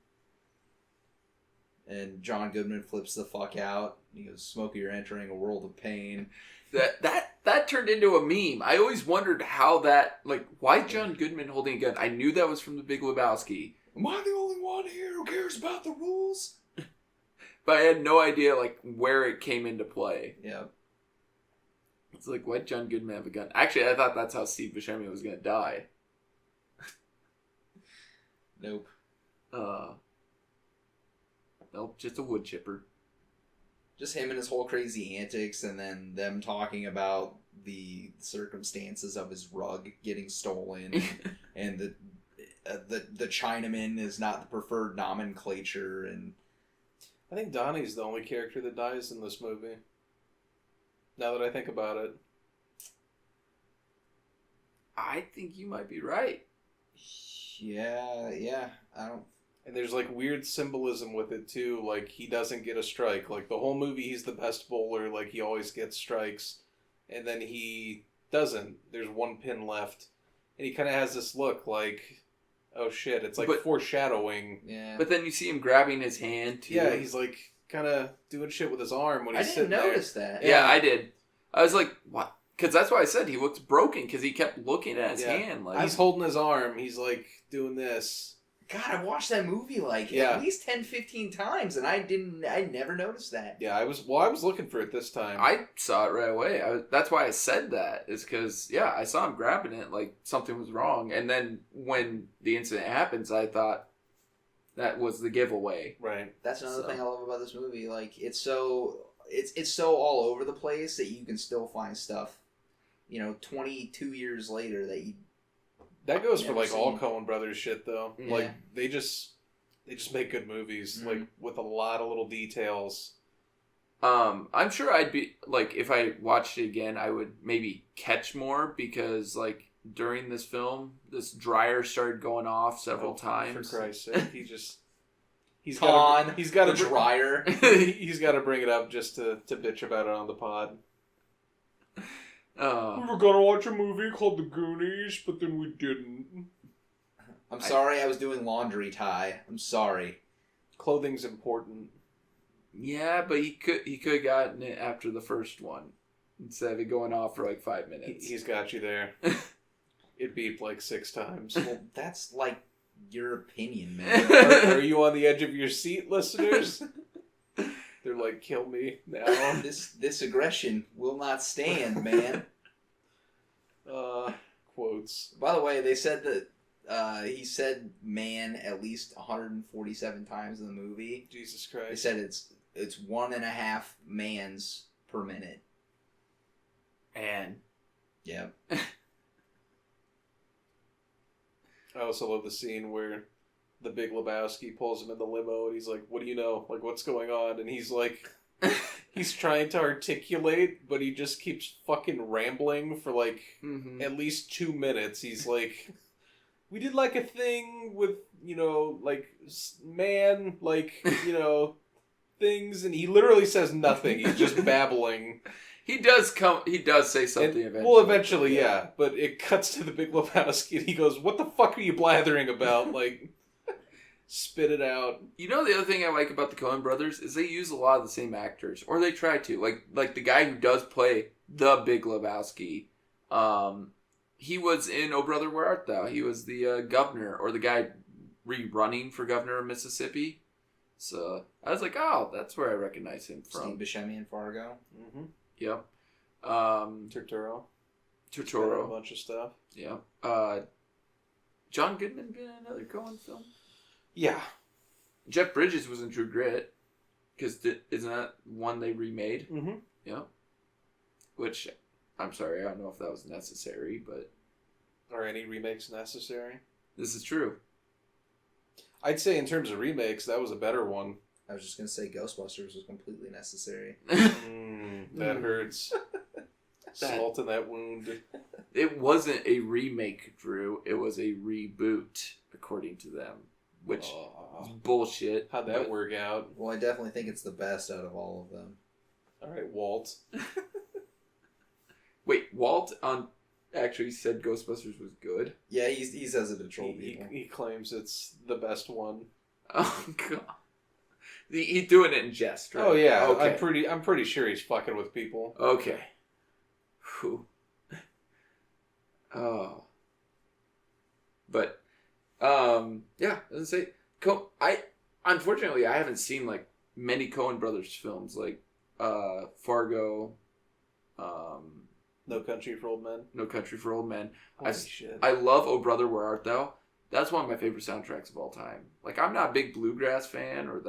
and John Goodman flips the fuck out. He goes, Smokey, you're entering a world of pain. That turned turned into a meme. I always wondered how that, like, why John Goodman holding a gun? I knew that was from the Big Lebowski. Am I the only one here who cares about the rules? But I had no idea, like, where it came into play. Yeah. It's like, why'd John Goodman have a gun? Actually, I thought that's how Steve Buscemi was going to die. Nope. Nope, just a wood chipper. Just him and his whole crazy antics, and then them talking about the circumstances of his rug getting stolen, and the Chinaman is not the preferred nomenclature, and I think Donnie's the only character that dies in this movie. Now that I think about it. I think you might be right. yeah, I don't. And there's like weird symbolism with it too. Like he doesn't get a strike. Like the whole movie, he's the best bowler. Like he always gets strikes, and then he doesn't. There's one pin left, and he kind of has this look like, oh shit! It's like foreshadowing. Yeah. But then you see him grabbing his hand too. Yeah, he's like kind of doing shit with his arm when he's sitting there. I didn't notice that. Yeah, I did. I was like, what? Because that's why I said he looks broken, because he kept looking at his hand. Like he's holding his arm. He's like doing this. God, I've watched that movie like at least 10, 15 times, and I never noticed that. Yeah, I was looking for it this time. I saw it right away. That's why I said that, is because, yeah, I saw him grabbing it like something was wrong. And then when the incident happens, I thought that was the giveaway. Right. That's another thing I love about this movie. Like, it's so all over the place that you can still find stuff, 22 years later that goes for like all Coen Brothers shit though. Yeah. Like they just make good movies, like with a lot of little details. I'm sure I'd be like, if I watched it again, I would maybe catch more, because like during this film, this dryer started going off several times. For Christ's sake, he's got a dryer. He's got to bring it up just to bitch about it on the pod. We were gonna watch a movie called The Goonies, but then we didn't. I'm sorry, I was doing laundry, Ty. I'm sorry. Clothing's important. Yeah, but he could have gotten it after the first one instead of it going off for like 5 minutes. He's got you there. It beeped like 6 times. Well, that's like your opinion, man. Are you on the edge of your seat, listeners? They're like, kill me now. This aggression will not stand, man. Quotes. By the way, they said that he said "man" at least 147 times in the movie. Jesus Christ. They said it's 1.5 mans per minute. And yeah. I also love the scene where the Big Lebowski pulls him in the limo and he's like, what do you know? Like, what's going on? And he's like, he's trying to articulate, but he just keeps fucking rambling for like at least 2 minutes. He's like, we did like a thing with, like, man, like, things. And he literally says nothing. He's just babbling. He does say something eventually. Well, eventually, yeah. But it cuts to the Big Lebowski and he goes, what the fuck are you blathering about? Like, spit it out. The other thing I like about the Coen Brothers is they use a lot of the same actors, or they try to. Like the guy who does play the Big Lebowski, he was in Oh Brother, Where Art Thou? He was the governor, or the guy rerunning for governor of Mississippi. So I was like, oh, that's where I recognize him from. Steve Buscemi in Fargo. Mm-hmm. Yep. Turturro. A bunch of stuff. Yeah. John Goodman been in another Coen film? Yeah. Jeff Bridges was in True Grit, because isn't that one they remade? Mm-hmm. Yeah. Which, I'm sorry, I don't know if that was necessary, but... Are any remakes necessary? This is true. I'd say in terms of remakes, that was a better one. I was just going to say Ghostbusters was completely necessary. That hurts. Salt in that wound. It wasn't a remake, Drew. It was a reboot, according to them. Which is bullshit. How'd that work out? Well, I definitely think it's the best out of all of them. Alright, Walt. Wait, Walt actually said Ghostbusters was good? Yeah, he says it to troll people. He claims it's the best one. Oh, God. He's doing it in jest, right? Oh, yeah. Okay. I'm pretty sure he's fucking with people. Okay. Whew. was gonna say, unfortunately I haven't seen like many Coen Brothers films like Fargo, No Country for Old Men. No Country for Old Men. Holy shit. I love Oh Brother Where Art Thou. That's one of my favorite soundtracks of all time. Like, I'm not a big bluegrass fan or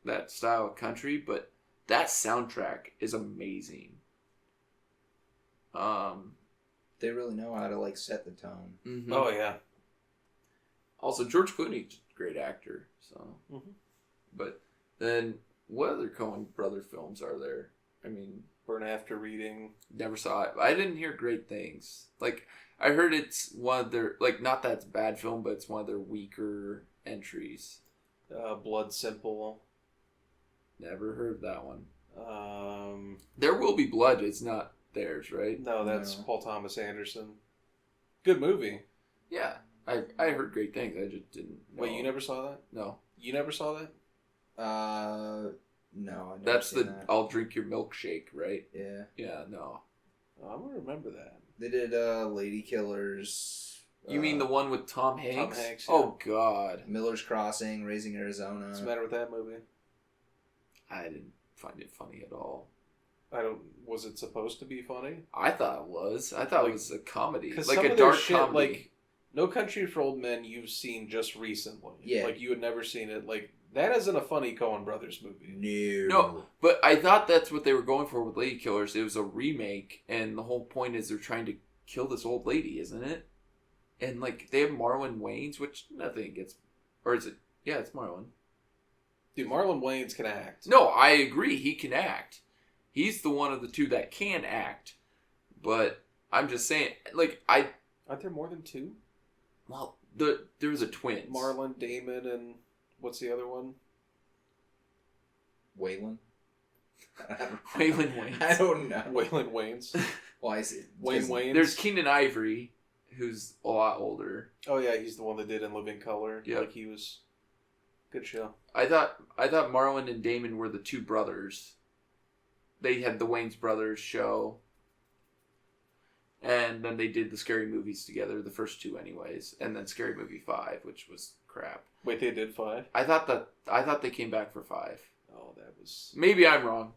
that style of country, but that soundtrack is amazing. They really know how to like set the tone. Mm-hmm. Oh yeah. Also, George Clooney's a great actor. So, But then, what other Coen Brother films are there? I mean, Burn After Reading. Never saw it. I didn't hear great things. Like, I heard it's one of their, like, not that it's a bad film, but it's one of their weaker entries. Blood Simple. Never heard that one. There Will Be Blood. It's not theirs, right? No, that's Paul Thomas Anderson. Good movie. Yeah. I heard great things. I just didn't know. Wait, you never saw that? No. You never saw that? No. That's the I'll Drink Your Milkshake, right? Yeah. Yeah, no. I don't remember that. They did Lady Killers. You mean the one with Tom Hanks? Tom Hanks, yeah. Oh, God. Miller's Crossing, Raising Arizona. What's the matter with that movie? I didn't find it funny at all. Was it supposed to be funny? I thought it was. I thought it was a comedy. Like some a of their dark shit, comedy. like No Country for Old Men you've seen just recently. Yeah. Like you had never seen it. Like that isn't a funny Coen Brothers movie. No, but I thought that's what they were going for with Lady Killers. It was a remake, and the whole point is they're trying to kill this old lady, isn't it? And like they have Marlon Wayans, which nothing gets, or is it? Yeah, it's Marlon. Dude, Marlon Wayans can act. No, I agree. He can act. He's the one of the two that can act. But I'm just saying, like aren't there more than two? Well, there was a twin. Marlon, Damon, and what's the other one? Waylon? Waylon Wayans. I don't know. Waylon Wayans. Well, I see. Wayne Wayans. There's Keenan Ivory, who's a lot older. Oh yeah, he's the one that did In Living Color. Yeah, like he was. Good show. I thought Marlon and Damon were the two brothers. They had the Wayans Brothers show. And then they did the Scary Movies together, the first two anyways. And then Scary Movie 5, which was crap. Wait, they did 5? I thought they came back for 5. Oh, that was... Maybe I'm wrong.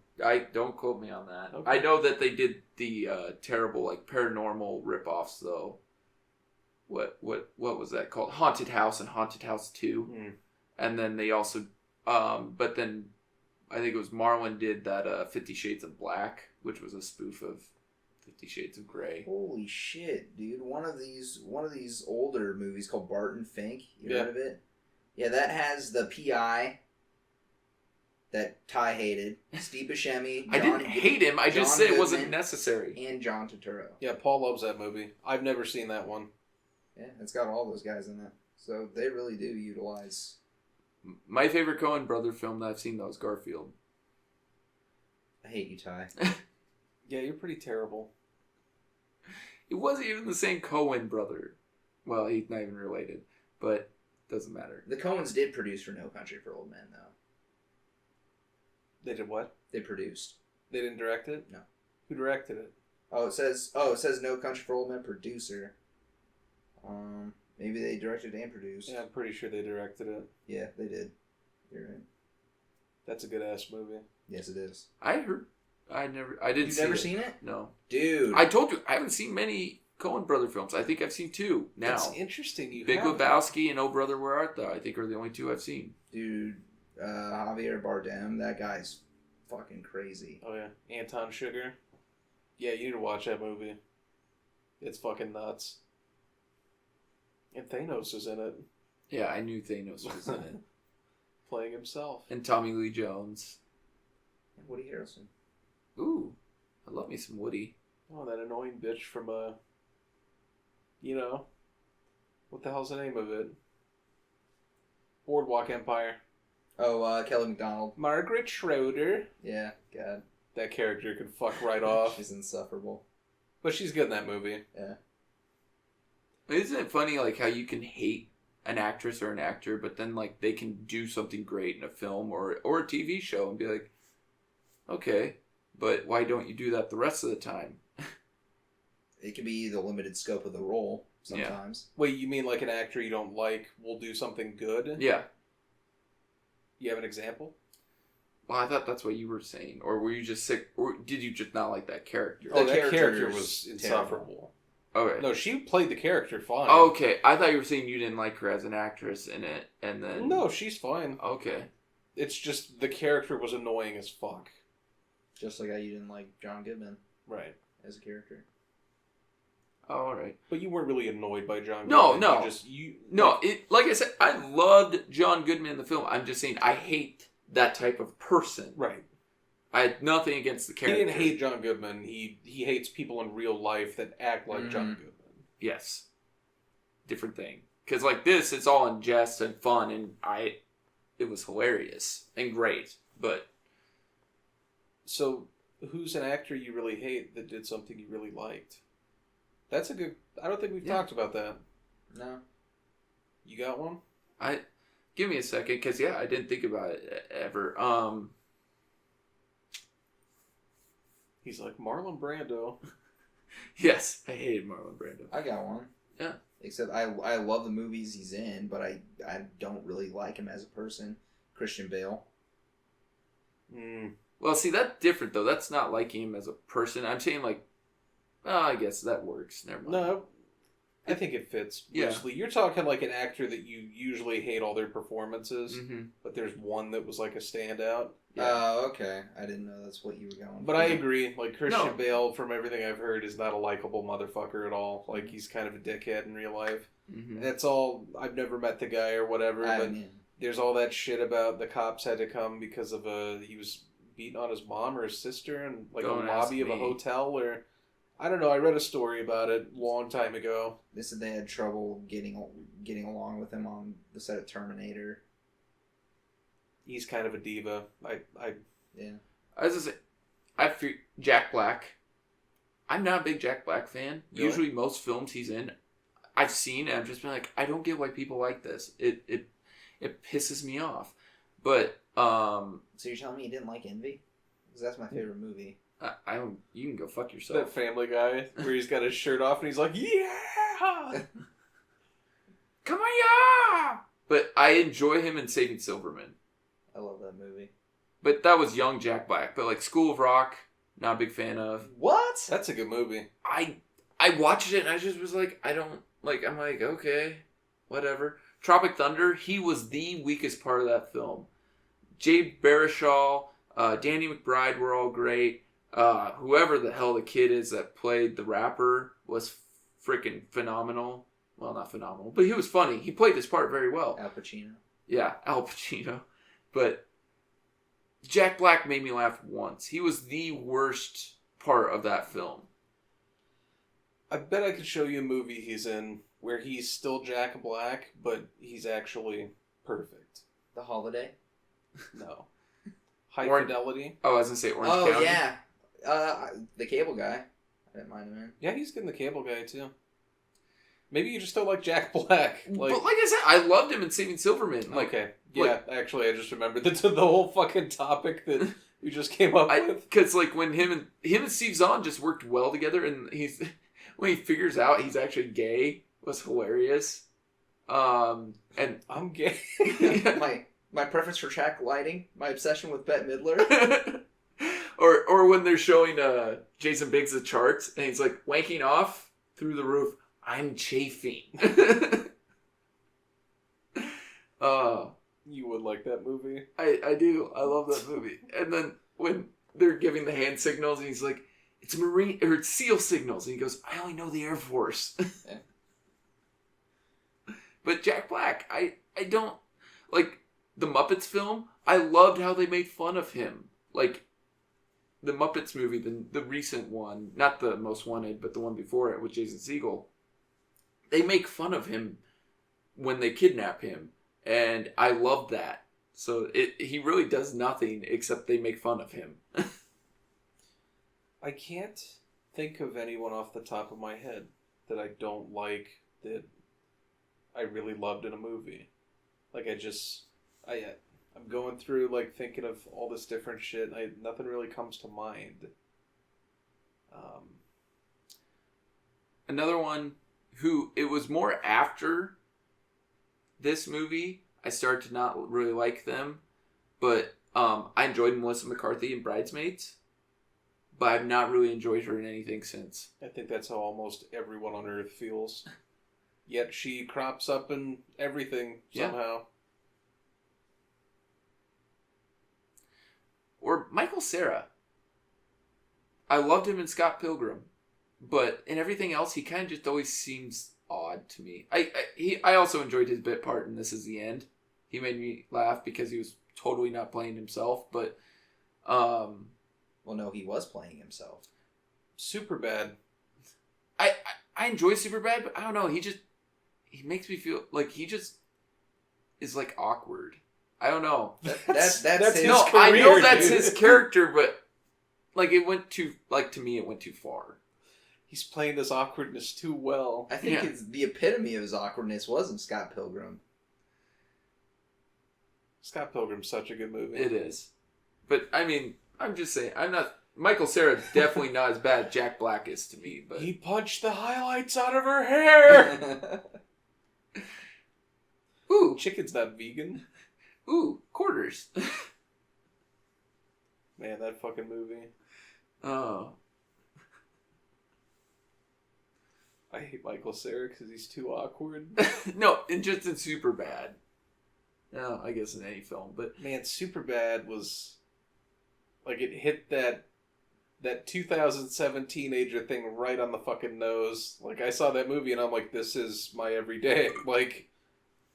Don't quote me on that. Okay. I know that they did the terrible like paranormal ripoffs though. What was that called? Haunted House and Haunted House 2. Mm. And then they also but then I think it was Marlon did that 50 Shades of Black, which was a spoof of 50 Shades of Grey. Holy shit, dude! One of these older movies called Barton Fink. You heard of it? Yeah, that has the PI that Ty hated. Steve Buscemi. I didn't hate him. I just said it wasn't necessary. And John Turturro. Yeah, Paul loves that movie. I've never seen that one. Yeah, it's got all those guys in it. So they really do utilize. My favorite Coen brother film that I've seen though is Garfield. I hate you, Ty. Yeah, you're pretty terrible. It wasn't even the same Coen brother. Well, he's not even related, but doesn't matter. The Coens did produce for No Country for Old Men, though. They did what? They produced. They didn't direct it? No. Who directed it? It says No Country for Old Men producer. Maybe they directed and produced. Yeah, I'm pretty sure they directed it. Yeah, they did. You're right. That's a good ass movie. Yes, it is. I didn't You've see never it. seen it? No. Dude. I told you, I haven't seen many Coen brother films. I think I've seen 2 now. That's interesting. Big Lebowski and Oh Brother Where Art Thou, I think are the only 2 I've seen. Dude, Javier Bardem, that guy's fucking crazy. Oh yeah, Anton Sugar. Yeah, you need to watch that movie. It's fucking nuts. And Thanos is in it. Yeah, I knew Thanos was in it. Playing himself. And Tommy Lee Jones. And Woody Harrelson. Ooh, I love me some Woody. Oh, that annoying bitch from what the hell's the name of it? Boardwalk Empire. Oh, Kelly MacDonald. Margaret Schroeder. Yeah, God. That character can fuck right off. She's insufferable. But she's good in that movie. Yeah. Isn't it funny, like, how you can hate an actress or an actor, but then, like, they can do something great in a film or a TV show and be like, okay, but why don't you do that the rest of the time? It can be the limited scope of the role. sometimes. Yeah. Wait, you mean like an actor you don't like will do something good? Yeah. You have an example? Well, I thought that's what you were saying. Or were you just sick? Or did you just not like that character? Oh, that character was insufferable. Okay. No, she played the character fine. Okay. I thought you were saying you didn't like her as an actress in it. And then... No, she's fine. Okay. It's just the character was annoying as fuck. Just like how you didn't like John Goodman. Right. As a character. Oh, all right. But you weren't really annoyed by John Goodman. No. Like I said, I loved John Goodman in the film. I'm just saying I hate that type of person. Right. I had nothing against the character. He didn't hate John Goodman. He hates people in real life that act like John Goodman. Yes. Different thing. Because like this, it's all in jest and fun, and it was hilarious and great. But so, who's an actor you really hate that did something you really liked? That's a good... I don't think we've talked about that. No. You got one? Give me a second, because, I didn't think about it ever. He's like, Marlon Brando. Yes, I hated Marlon Brando. I got one. Yeah. Except I love the movies he's in, but I don't really like him as a person. Christian Bale. Well, see, that's different, though. That's not liking him as a person. I'm saying, like, I guess that works. Never mind. No, I think it fits loosely. Yeah. You're talking like an actor that you usually hate all their performances, but there's one that was like a standout. Oh, okay. I didn't know that's what you were going for. But I agree. Like, Christian Bale, from everything I've heard, is not a likable motherfucker at all. Like, he's kind of a dickhead in real life. That's all. I've never met the guy or whatever, but there's all that shit about the cops had to come because of he was beating on his mom or his sister in like a lobby of a hotel, or I don't know. I read a story about it a long time ago. They said they had trouble getting along with him on the set of Terminator. He's kind of a diva. Yeah. As I say, Jack Black. I'm not a big Jack Black fan. Really? Usually, most films he's in, I've seen, and I've just been like, I don't get why people like this. It pisses me off. But so you're telling me you didn't like Envy? Because that's my favorite movie. I don't. You can go fuck yourself. That Family Guy where he's got his shirt off and he's like, yeah, come on, yeah. But I enjoy him in Saving Silverman. I love that movie. But that was young Jack Black. But like School of Rock, not a big fan of. What? That's a good movie. I watched it and I just was like, I don't like. I'm like, okay, whatever. Tropic Thunder. He was the weakest part of that film. Jay Baruchel, Danny McBride were all great. Whoever the hell the kid is that played the rapper was freaking phenomenal. Well, not phenomenal, but he was funny. He played this part very well. Al Pacino. Yeah, Al Pacino. But Jack Black made me laugh once. He was the worst part of that film. I bet I could show you a movie he's in where he's still Jack Black, but he's actually perfect. The Holiday? No. High Fidelity? Oh, I was going to say Orange County. Oh, yeah. The Cable Guy. I didn't mind him in. Yeah, he's good in The Cable Guy, too. Maybe you just don't like Jack Black. But like I said, I loved him in Saving Silverman. Like, okay. Yeah, actually, I just remembered the whole fucking topic that we just came up with. Because like when him and Steve Zahn just worked well together, and when he figures out he's actually gay was hilarious. And I'm gay. my preference for track lighting, my obsession with Bette Midler. or when they're showing Jason Biggs the charts and he's like wanking off through the roof. I'm chafing. You would like that movie. I do. I love that movie. And then when they're giving the hand signals and he's like, it's Marine or it's SEAL signals, and he goes, I only know the Air Force. Yeah. But Jack Black, I don't like the Muppets film. I loved how they made fun of him. Like the Muppets movie, the recent one, not the Most Wanted, but the one before it with Jason Segel. They make fun of him when they kidnap him, and I love that. So he really does nothing except they make fun of him. I can't think of anyone off the top of my head that I don't like that I really loved in a movie. Like I'm going through like thinking of all this different shit. Nothing really comes to mind. Another one, who it was more after this movie I started to not really like them, but I enjoyed Melissa McCarthy in Bridesmaids, but I've not really enjoyed her in anything since. I think that's how almost everyone on Earth feels. Yet she crops up in everything somehow. Or Michael Cera. I loved him in Scott Pilgrim, but in everything else, he kind of just always seems odd to me. I also enjoyed his bit part in This Is the End. He made me laugh because he was totally not playing himself, but well, no, he was playing himself. Superbad. I enjoy Superbad, but I don't know. He makes me feel like he just is like awkward. I don't know. That's his no, career, I know that's dude. his character, but like it went too to me it went too far. He's playing this awkwardness too well. I think it's the epitome of his awkwardness wasn't Scott Pilgrim. Scott Pilgrim's such a good movie. It is. But I mean, I'm just saying, Michael Cera definitely not as bad as Jack Black is to me, but he punched the highlights out of her hair. Ooh, chicken's not vegan. Ooh, quarters. Man, that fucking movie. Oh. I hate Michael Cera because he's too awkward. No, just in Superbad. No, I guess in any film, but man, Superbad was like it hit that 2007 teenager thing right on the fucking nose. Like I saw that movie and I'm like, this is my everyday. Like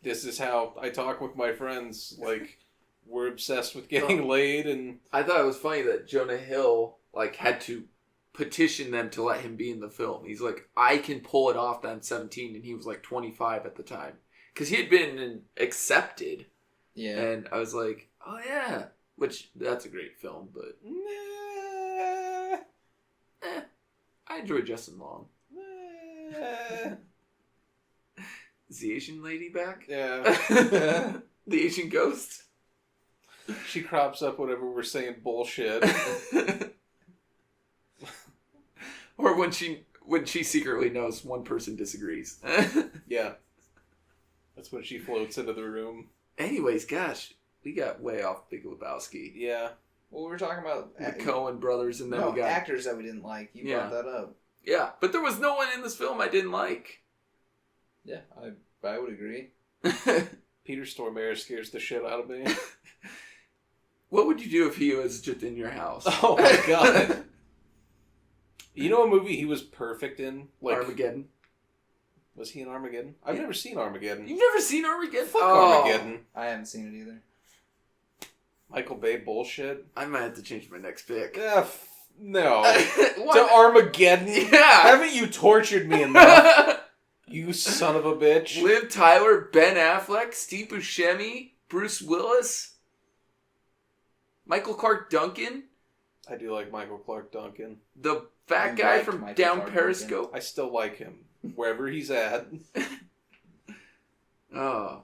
this is how I talk with my friends. Like we're obsessed with getting laid, and I thought it was funny that Jonah Hill like had to petition them to let him be in the film. He's like, I can pull it off. That I'm 17, and he was like 25 at the time because he had been accepted. Yeah, and I was like, oh yeah, which that's a great film, but I enjoy Justin Long. Is the Asian lady back? Yeah. The Asian ghost? She crops up whenever we're saying bullshit. Or when she secretly knows one person disagrees. Yeah. That's when she floats into the room. Anyways, gosh, we got way off Big Lebowski. Yeah. Well, we were talking about the Coen brothers, and then we got actors that we didn't like. You brought that up. Yeah, but there was no one in this film I didn't like. Yeah, I would agree. Peter Stormare scares the shit out of me. What would you do if he was just in your house? Oh my god. You know a movie he was perfect in? Like Armageddon. Was he in Armageddon? I've never seen Armageddon. You've never seen Armageddon? Fuck Armageddon. I haven't seen it either. Michael Bay bullshit. I might have to change my next pick. No. To Armageddon? Yeah. Haven't you tortured me enough? You son of a bitch. Liv Tyler, Ben Affleck, Steve Buscemi, Bruce Willis, Michael Clark Duncan. I do like Michael Clark Duncan. The fat guy from Michael Down Clark Periscope. Duncan. I still like him. Wherever he's at. Oh.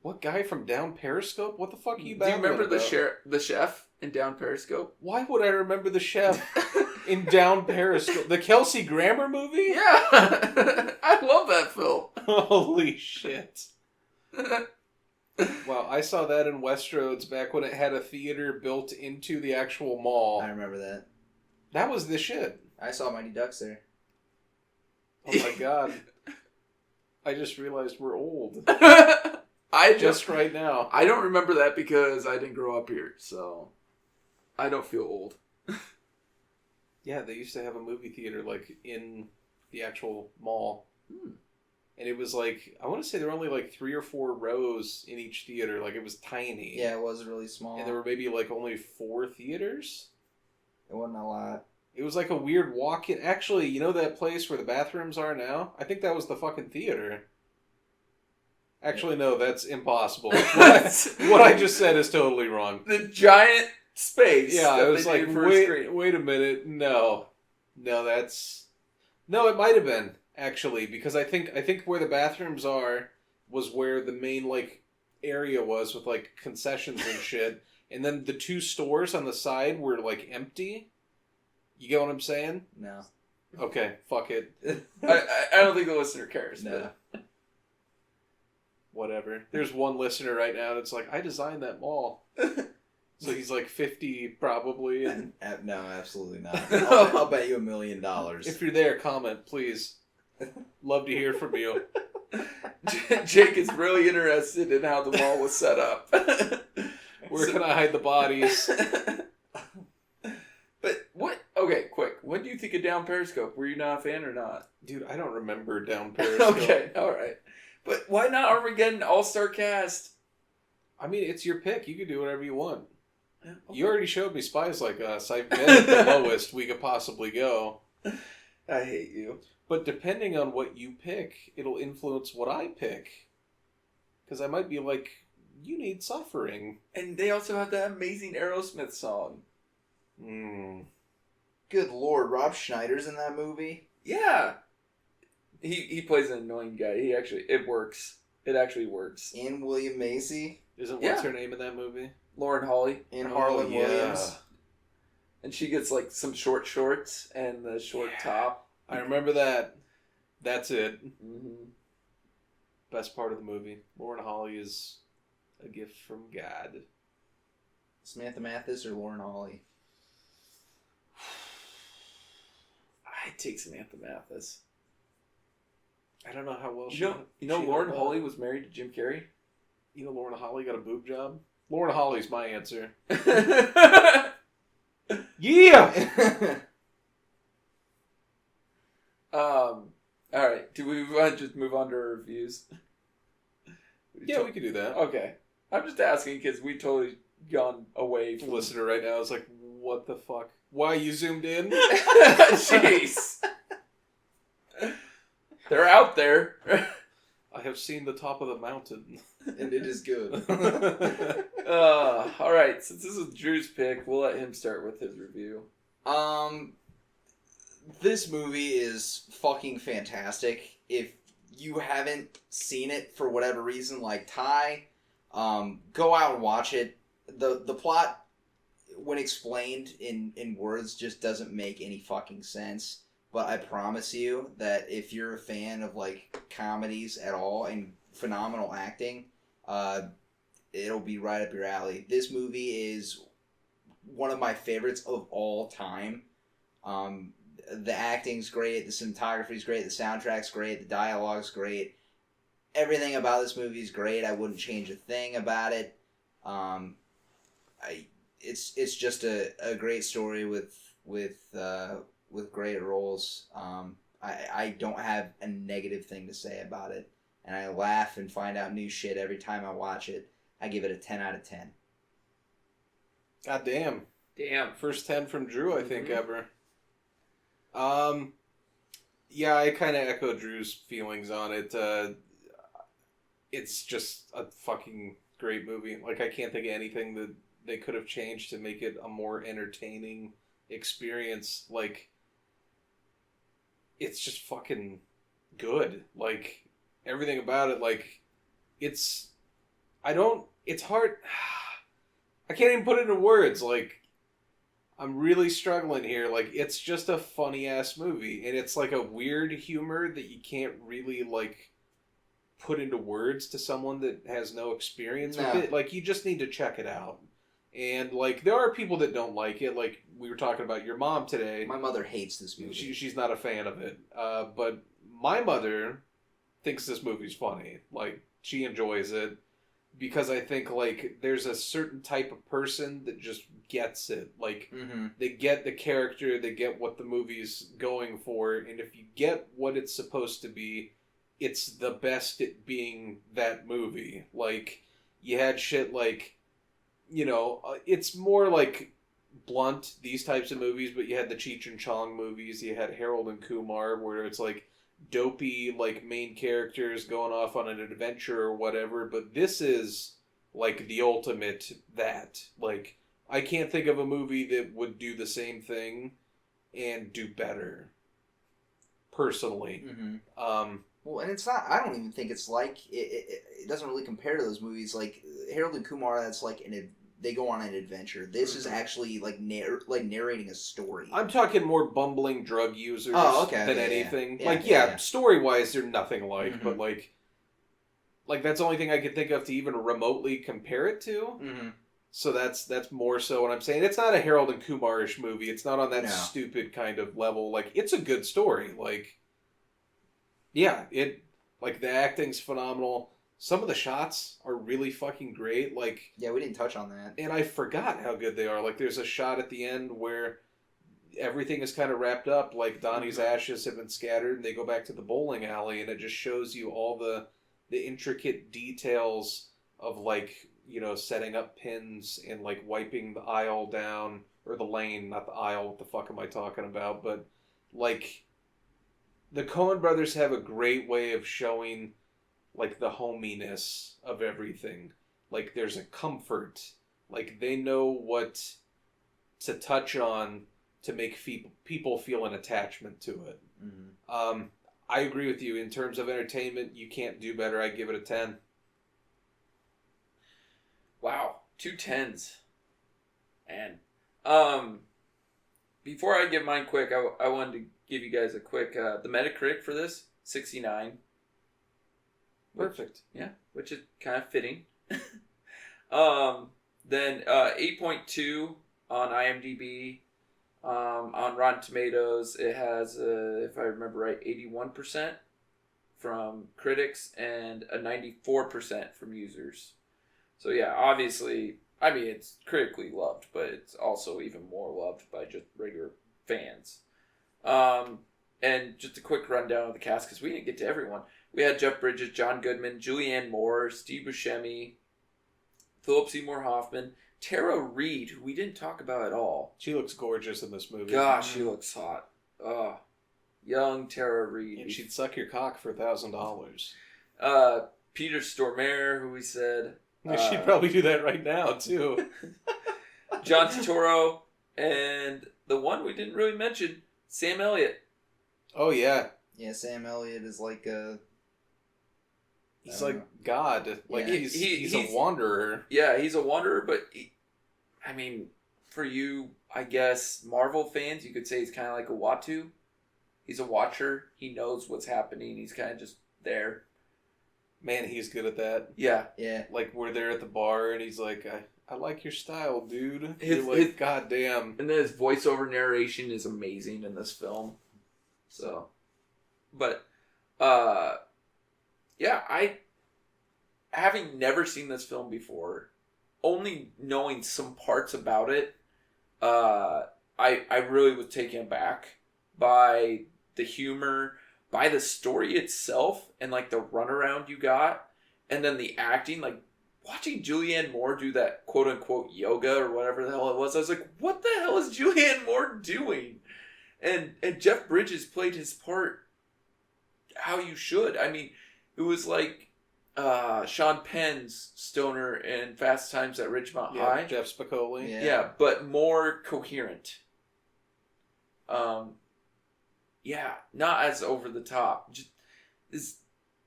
What guy from Down Periscope? What the fuck are you Do you remember about? the chef in Down Periscope? Why would I remember the chef in Down Periscope? The Kelsey Grammer movie? Yeah. I love that film. Holy shit. Wow, I saw that in Westroads back when it had a theater built into the actual mall. I remember that. That was the shit. I saw Mighty Ducks there. Oh my god. I just realized we're old. Right now. I don't remember that because I didn't grow up here, so I don't feel old. Yeah, they used to have a movie theater like in the actual mall. And it was like, I want to say there were only like 3 or 4 rows in each theater. Like it was tiny. Yeah, it was really small. And there were maybe like only 4 theaters. It wasn't a lot. It was like a weird walk-in. Actually, you know that place where the bathrooms are now? I think that was the fucking theater. Actually, no, that's impossible. What I just said is totally wrong. The giant space. Yeah, I was like, wait a minute. No, that's... No, it might have been, actually, because I think where the bathrooms are was where the main, like, area was with, like, concessions and shit. And then the 2 stores on the side were, like, empty. You get what I'm saying? No. Okay, fuck it. I don't think the listener cares. No. But... Whatever. There's one listener right now that's like, I designed that mall. So he's like 50 probably. And... No, absolutely not. I'll bet you $1 million. If you're there, comment, please. Love to hear from you. Jake is really interested in how the mall was set up. Where can I hide the bodies? But what? Okay, quick. What do you think of Down Periscope? Were you not a fan or not? Dude, I don't remember Down Periscope. Okay, all right. But why not Armageddon All-Star Cast? I mean, it's your pick. You can do whatever you want. Okay. You already showed me Spies Like Us. I've been at the lowest we could possibly go. I hate you. But depending on what you pick, it'll influence what I pick. Because I might be like, you need suffering. And they also have that amazing Aerosmith song. Good Lord, Rob Schneider's in that movie? Yeah. He plays an annoying guy. It works. It actually works. And William Macy? Isn't what's her name in that movie? Lauren Holly. And Harlan Williams. And she gets like some short shorts and the short top. I remember that. That's it. Mm-hmm. Best part of the movie. Lauren Holly is a gift from God. Samantha Mathis or Lauren Holly? I'd take Samantha Mathis. I don't know how well You know Lauren Holly was married to Jim Carrey? You know Lauren Holly got a boob job? Lauren Holly's my answer. Yeah! Alright, do we want to just move on to our reviews? Yeah, we could do that. Okay. I'm just asking because we totally gone away from... Listener right now is like, what the fuck? Why you zoomed in? Jeez. They're out there. I have seen the top of the mountain. And it is good. Alright, since this is Drew's pick, we'll let him start with his review. This movie is fucking fantastic. If you haven't seen it for whatever reason, like Ty, go out and watch it. The plot, when explained in words, just doesn't make any fucking sense. But I promise you that if you're a fan of like comedies at all and phenomenal acting, it'll be right up your alley. This movie is one of my favorites of all time. The acting's great, the cinematography's great, the soundtrack's great, the dialogue's great. Everything about this movie is great. I wouldn't change a thing about it. It's just a great story with great roles. I don't have a negative thing to say about it, and I laugh and find out new shit every time I watch it. I give it a 10 out of 10. God damn. Damn. First 10 from Drew, I think, ever. Yeah, I kind of echo Drew's feelings on it. It's just a fucking great movie. Like, I can't think of anything that they could have changed to make it a more entertaining experience. Like, it's just fucking good. Like, everything about it, like, it's hard. I can't even put it into words. Like, I'm really struggling here. Like, it's just a funny-ass movie. And it's, like, a weird humor that you can't really, like, put into words to someone that has no experience with it. Like, you just need to check it out. And, like, there are people that don't like it. Like, we were talking about your mom today. My mother hates this movie. She's not a fan of it. But my mother thinks this movie's funny. Like, she enjoys it. Because I think, like, there's a certain type of person that just gets it. Like, they get the character, they get what the movie's going for, and if you get what it's supposed to be, it's the best at being that movie. Like, you had shit like, you know, it's more like blunt, these types of movies, but you had the Cheech and Chong movies, you had Harold and Kumar, where it's like, dopey, like, main characters going off on an adventure or whatever, but this is, like, the ultimate that. Like, I can't think of a movie that would do the same thing and do better, personally. Well, and it's not, I don't even think it's like, it doesn't really compare to those movies. Like, Harold and Kumar, that's like they go on an adventure. This is actually like narrating a story. I'm talking more bumbling drug users than anything. Story wise, they're nothing alike, but like that's the only thing I could think of to even remotely compare it to. Mm-hmm. So that's more so what I'm saying. It's not a Harold and Kumar-ish movie. It's not on that stupid kind of level. Like, it's a good story. Like, yeah, the acting's phenomenal. Some of the shots are really fucking great. Like, yeah, we didn't touch on that. And I forgot how good they are. Like, there's a shot at the end where everything is kind of wrapped up. Like, Donnie's ashes have been scattered, and they go back to the bowling alley, and it just shows you all the intricate details of, like, you know, setting up pins and, like, wiping the aisle down, or the lane, not the aisle. What the fuck am I talking about? But, like, the Coen brothers have a great way of showing, like, the hominess of everything. Like, there's a comfort. Like, they know what to touch on to make people feel an attachment to it. Mm-hmm. I agree with you. In terms of entertainment, you can't do better. I give it a 10. Wow. 2 10s. And, before I give mine quick, I wanted to give you guys a quick, the Metacritic for this, 69. Perfect. Which is kind of fitting. Then 8.2 on IMDb. On Rotten Tomatoes, it has, if I remember right, 81% from critics and a 94% from users. So yeah, obviously, I mean, it's critically loved, but it's also even more loved by just regular fans. And just a quick rundown of the cast, because we didn't get to everyone. We had Jeff Bridges, John Goodman, Julianne Moore, Steve Buscemi, Philip Seymour Hoffman, Tara Reid, who we didn't talk about at all. She looks gorgeous in this movie. Gosh, she looks hot. Young Tara Reid. And she'd suck your cock for $1,000. Peter Stormare, who we said. She'd probably do that right now, too. John Turturro, and the one we didn't really mention, Sam Elliott. Oh, yeah. Yeah, Sam Elliott is like a... He's like God. Like, he's a wanderer. Yeah, he's a wanderer, but I mean, for you, I guess, Marvel fans, you could say he's kind of like a Uatu. He's a watcher. He knows what's happening. He's kind of just there. Man, he's good at that. Yeah. Yeah. Like, we're there at the bar, and he's like, I like your style, dude. You're like, God damn. And then his voiceover narration is amazing in this film. So, but, yeah, having never seen this film before, only knowing some parts about it, I really was taken aback by the humor, by the story itself, and like the runaround you got, and then the acting. Like, watching Julianne Moore do that quote unquote yoga or whatever the hell it was, I was like, what the hell is Julianne Moore doing? And Jeff Bridges played his part how you should. I mean, it was like Sean Penn's stoner in Fast Times at Ridgemont High. Jeff Spicoli. Yeah, but more coherent. Yeah, not as over the top. Just this,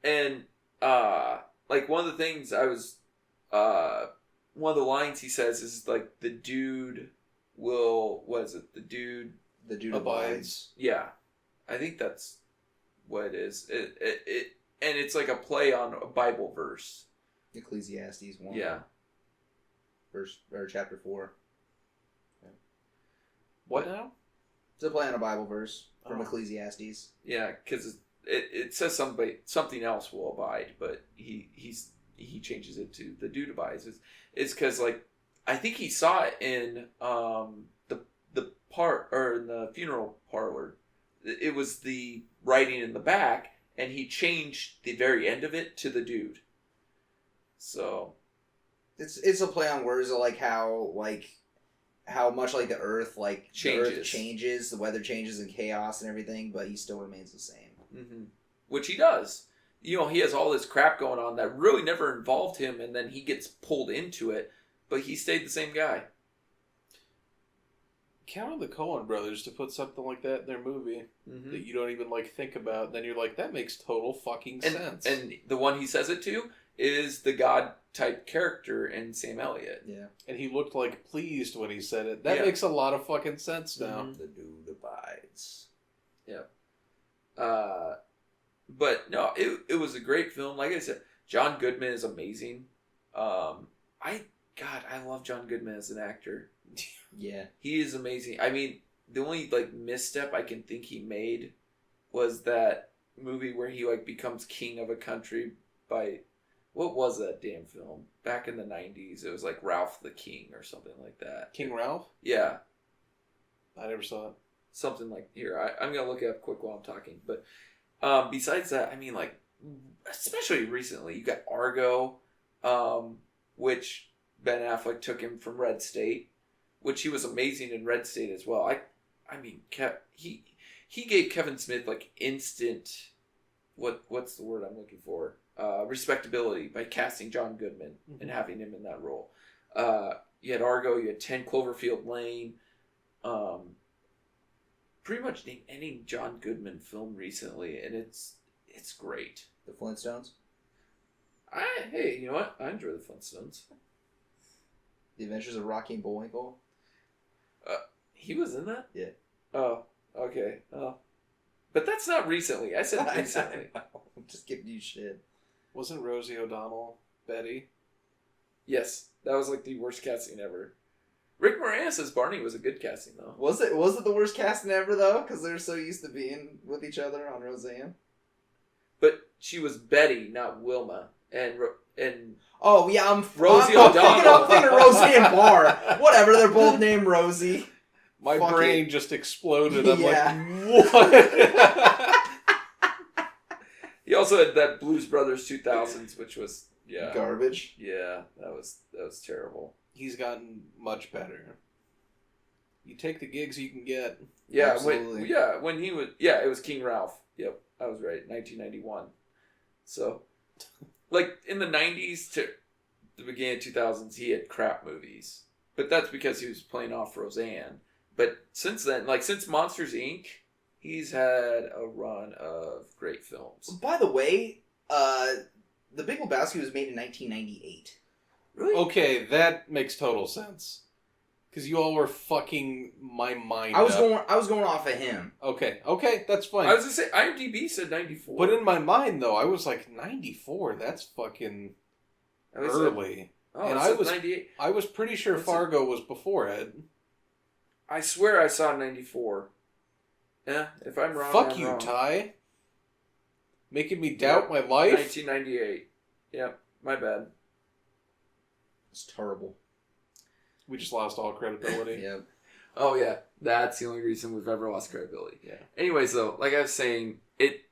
and like one of the things one of the lines he says is like, the dude will, what is it? The dude abides. Yeah, I think that's what it is. It and it's like a play on a Bible verse. Ecclesiastes 1. Yeah. Chapter 4. What now? It's a play on a Bible verse from Ecclesiastes. Yeah, because it says something else will abide, but he changes it to the dude abides. It's because, like, I think he saw it in the part, or in the funeral parlor. It was the writing in the back, and he changed the very end of it to the dude. So it's a play on words of how much like the earth changes, the weather changes and chaos and everything, but he still remains the same. Mm-hmm. Which he does. You know, he has all this crap going on that really never involved him, and then he gets pulled into it, but he stayed the same guy. Count on the Coen brothers to put something like that in their movie that you don't even think about. And then you're like, that makes total fucking sense. And the one he says it to is the God type character in Sam Elliott. Yeah. And he looked pleased when he said it. That makes a lot of fucking sense now. The dude abides. Yeah. But no, it was a great film. Like I said, John Goodman is amazing. I love John Goodman as an actor. Yeah. He is amazing. I mean, the only misstep I can think he made was that movie where he becomes king of a country by, what was that damn film? Back in the 90s. It was Ralph the King or something like that. King Ralph? Yeah. I never saw it. Something here. I'm going to look it up quick while I'm talking. But besides that, I mean, especially recently, you got Argo, which Ben Affleck took him from Red State, which he was amazing in Red State as well. I mean, he gave Kevin Smith instant, what's the word I'm looking for? Respectability by casting John Goodman and having him in that role. You had Argo, you had 10 Cloverfield Lane. Pretty much name any John Goodman film recently, and it's great. The Flintstones? Hey, you know what? I enjoy the Flintstones. The Adventures of Rocky and Bullwinkle? He was in that? Yeah. Oh, okay. Oh. But that's not recently. I said recently. I'm just giving you shit. Wasn't Rosie O'Donnell Betty? Yes. That was the worst casting ever. Rick Moranis as Barney was a good casting, though. Was it the worst casting ever, though? Because they're so used to being with each other on Roseanne? But she was Betty, not Wilma. And oh, yeah, Rosie O'Donnell. I'm thinking Roseanne Barr. Whatever, they're both named Rosie. My brain just exploded. I'm what? He also had that Blues Brothers 2000s, which was garbage. Yeah, that was terrible. He's gotten much better. You take the gigs you can get. Yeah, absolutely. When he was it was King Ralph. Yep, I was right. 1991. So, in the 90s to the beginning of 2000s, he had crap movies, but that's because he was playing off Roseanne. But since then, since Monsters, Inc., he's had a run of great films. By the way, The Big Lebowski was made in 1998. Really? Okay, that makes total sense. Because you all were fucking my mind I was up. going off of him. Okay, that's fine. I was going to say, IMDb said 94. But in my mind, though, I was 94, that's fucking early. Oh, and I was 98. I was pretty sure Fargo was before it. I swear I saw 94. Yeah, if I'm wrong, Fuck I'm you, wrong. Ty. Making me doubt my life? 1998. Yep, my bad. It's terrible. We just lost all credibility. Yep. Oh, yeah. That's the only reason we've ever lost credibility. Yeah. Anyways, though, like I was saying, it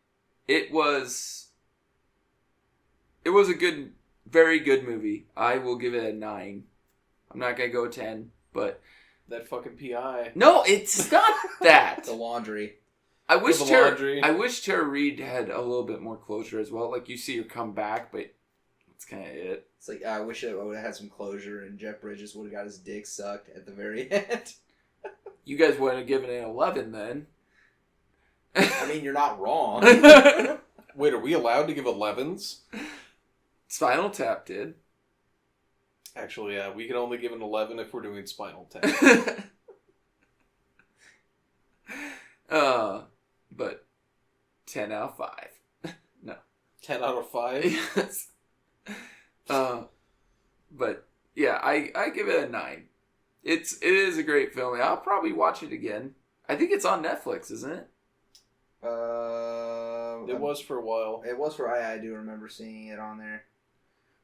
was a good, very good movie. I will give it a 9. I'm not going to go 10, but... That fucking PI. No, it's not that. The laundry. I wish laundry. I wish Tara Reid had a little bit more closure as well. You see her come back, but that's kind of it. It's I wish I would have had some closure and Jeff Bridges would have got his dick sucked at the very end. You guys would have given it an 11 then. I mean, you're not wrong. Wait, are we allowed to give 11s? Spinal Tap did. Actually, yeah, we can only give an 11 if we're doing Spinal Tap. But 10 out of 5. No. 10 out of 5? Yes. But yeah, I give it a 9. It is a great film. I'll probably watch it again. I think it's on Netflix, isn't it? It was for a while. It was for I do remember seeing it on there.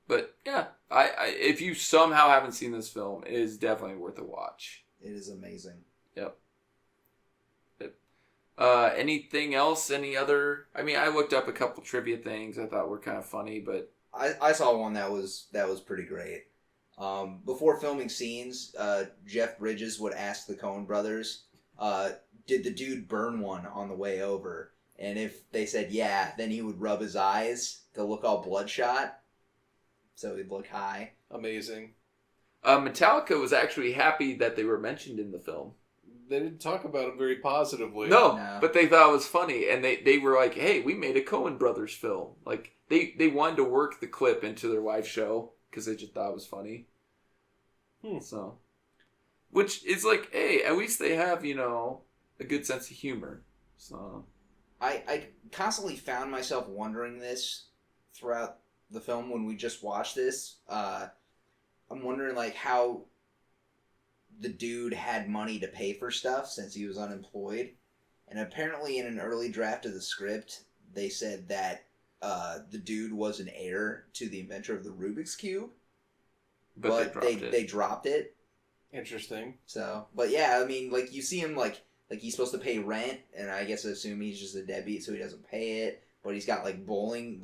But yeah, I if you somehow haven't seen this film, it is definitely worth a watch. It is amazing. Yep. Anything else? Any other? I mean, I looked up a couple trivia things I thought were kind of funny, but I saw one that was pretty great. Before filming scenes, Jeff Bridges would ask the Coen brothers, did the dude burn one on the way over? And if they said yeah, then he would rub his eyes to look all bloodshot, so he'd look high. Amazing. Metallica was actually happy that they were mentioned in the film. They didn't talk about him very positively. No, but they thought it was funny, and they were like, "Hey, we made a Coen Brothers film." Like they wanted to work the clip into their live show because they just thought it was funny. So, which is like, hey, at least they have a good sense of humor. So, I constantly found myself wondering this throughout the film when we just watched this. I'm wondering like how the dude had money to pay for stuff since he was unemployed, and apparently in an early draft of the script they said that the dude was an heir to the inventor of the Rubik's Cube, but they dropped it. Interesting. So, but yeah, I mean, like you see him like he's supposed to pay rent, and I guess I assume he's just a deadbeat, so he doesn't pay it. But he's got like bowling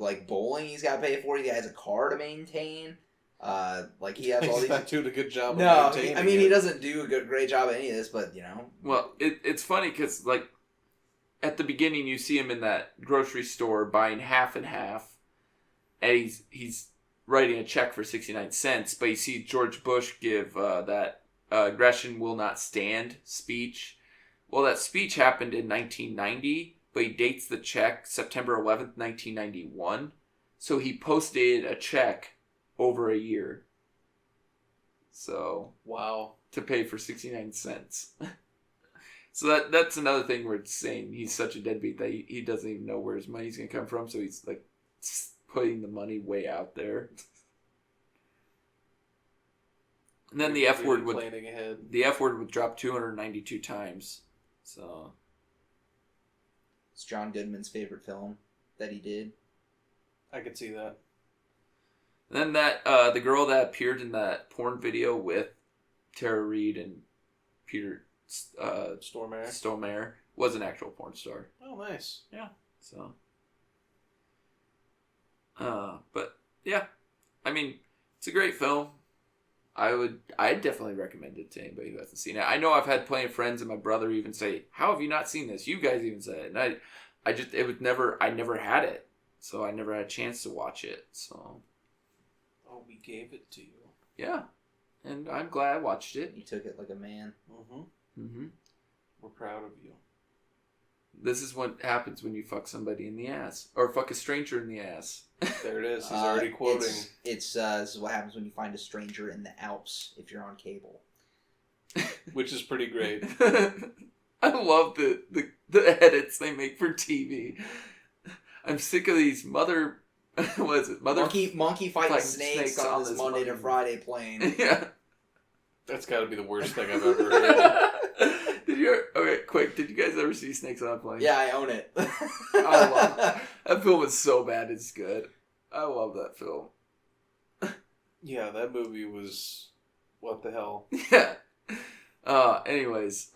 he's got to pay for. He has a car to maintain. Like he has all these. He's not doing a good job. No, he doesn't do a great job at any of this, but Well, it's funny because like at the beginning you see him in that grocery store buying half and half, and he's writing a check for 69 cents. But you see George Bush give that aggression will not stand speech. Well, that speech happened in 1990, but he dates the check September 11th, 1991. So he posted a check over a year. So wow, to pay for 69 cents. So that's another thing where it's saying he's such a deadbeat that he doesn't even know where his money's gonna come from. So he's like putting the money way out there. And then the F word would drop 292 times. So it's John Goodman's favorite film that he did. I could see that. And then that the girl that appeared in that porn video with Tara Reid and Peter Stormare was an actual porn star. Oh, nice. Yeah. So. But yeah, I mean, it's a great film. I'd definitely recommend it to anybody who hasn't seen it. I know I've had plenty of friends and my brother even say, "How have you not seen this?" You guys even said it, and I never had it, so I never had a chance to watch it. So, we gave it to you. Yeah, and I'm glad I watched it. You took it like a man. We're proud of you. This is what happens when you fuck somebody in the ass, or fuck a stranger in the ass. There it is. He's already quoting. This is what happens when you find a stranger in the Alps if you're on cable. Which is pretty great. I love the edits they make for TV. I'm sick of these monkey fighting snakes on this Monday to Friday plane. Yeah. That's got to be the worst thing I've ever heard. Did you guys ever see Snakes on a Plane? Yeah, I own it. I love it. That film is so bad it's good. I love that film. Yeah, that movie was what the hell. Yeah. Anyways,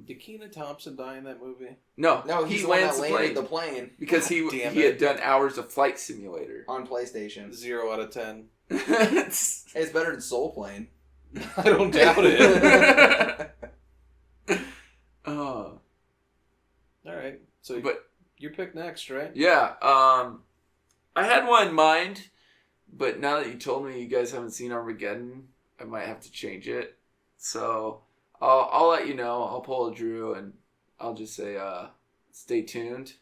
did Kenan Thompson die in that movie? No, he lands the plane because he had done hours of Flight Simulator on PlayStation. 0 out of 10. It's better than Soul Plane. I don't doubt it. All right. So, but your pick next, right? Yeah. I had one in mind, but now that you told me you guys haven't seen Armageddon, I might have to change it. So I'll let you know. I'll pull a Drew and I'll just say stay tuned.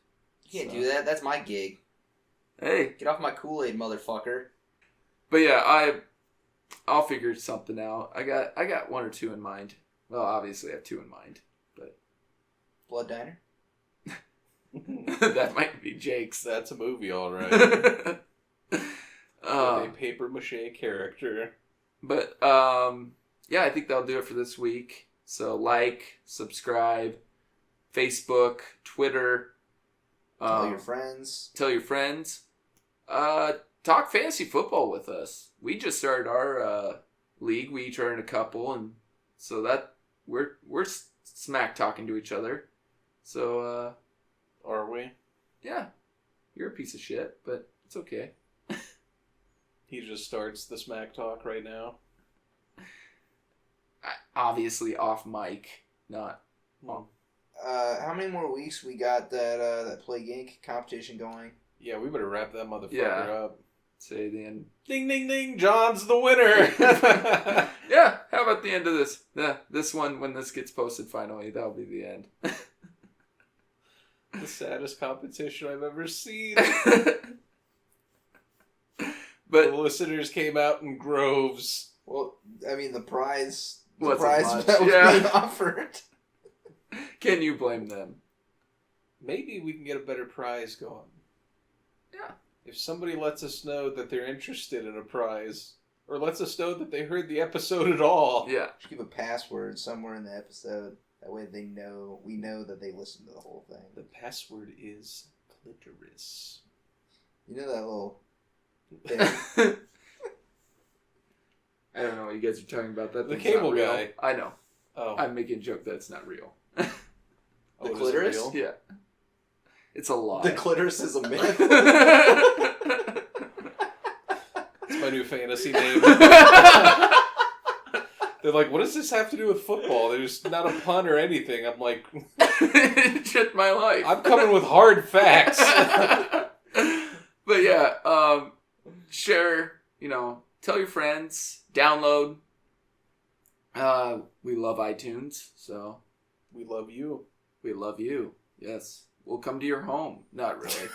You can't do that. That's my gig. Hey, get off my Kool-Aid, motherfucker. But yeah, I'll figure something out. I got one or two in mind. Well, obviously I have two in mind, but Blood Diner. That might be Jake's. That's a movie, all right. With a paper mache character. But yeah, I think that'll do it for this week. So like, subscribe, Facebook, Twitter. Tell your friends. Talk fantasy football with us. We just started our league. We each are in a couple, and so that we're smack talking to each other. So are we? Yeah. You're a piece of shit, but it's okay. He just starts the smack talk right now. Obviously off mic, not. How many more weeks we got that Plague Inc. competition going? Yeah, we better wrap that motherfucker up. say the end. Ding, ding, ding. John's the winner. Yeah. How about the end of this? Yeah, this one, when this gets posted finally, that'll be the end. The saddest competition I've ever seen. But the listeners came out in groves. Well, I mean, the prize Wasn't much, that was being offered. Can you blame them? Maybe we can get a better prize going. Yeah. If somebody lets us know that they're interested in a prize, or lets us know that they heard the episode at all. Yeah. Just give a password somewhere in the episode. That way we know that they listened to the whole thing. The password is clitoris. You know that little thing? I don't know what you guys are talking about. That The thing's cable not real. guy. I know. Oh. I'm making a joke that's not real. The clitoris? Real? Yeah. It's a lie. The clitoris is a myth. It's my new fantasy name. They're like, what does this have to do with football? There's not a pun or anything. I'm like... It's just my life. I'm coming with hard facts. But yeah, share, tell your friends, download. We love iTunes, so. We love you. We love you. Yes. We'll come to your home. Not really.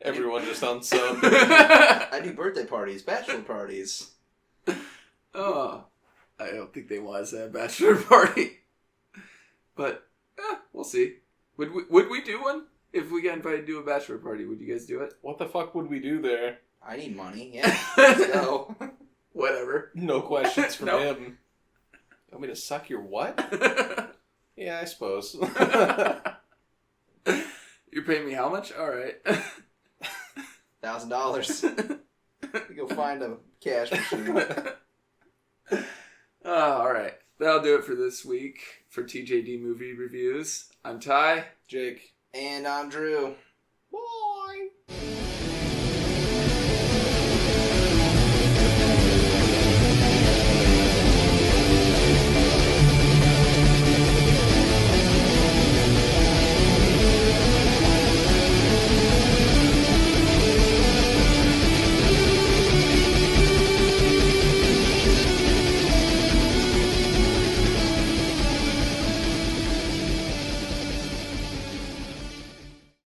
Everyone just on sub. I do birthday parties, bachelor parties. Oh, I don't think they want us to have a bachelor party. But, we'll see. Would we do one? If we got invited to do a bachelor party, would you guys do it? What the fuck would we do there? I need money, yeah. Let's go. Whatever. No questions from No. him. You want me to suck your what? Yeah, I suppose. You're paying me how much? All right. $1,000. Go find a cash machine. All right. That'll do it for this week for TJD Movie Reviews. I'm Ty. Jake. And I'm Drew.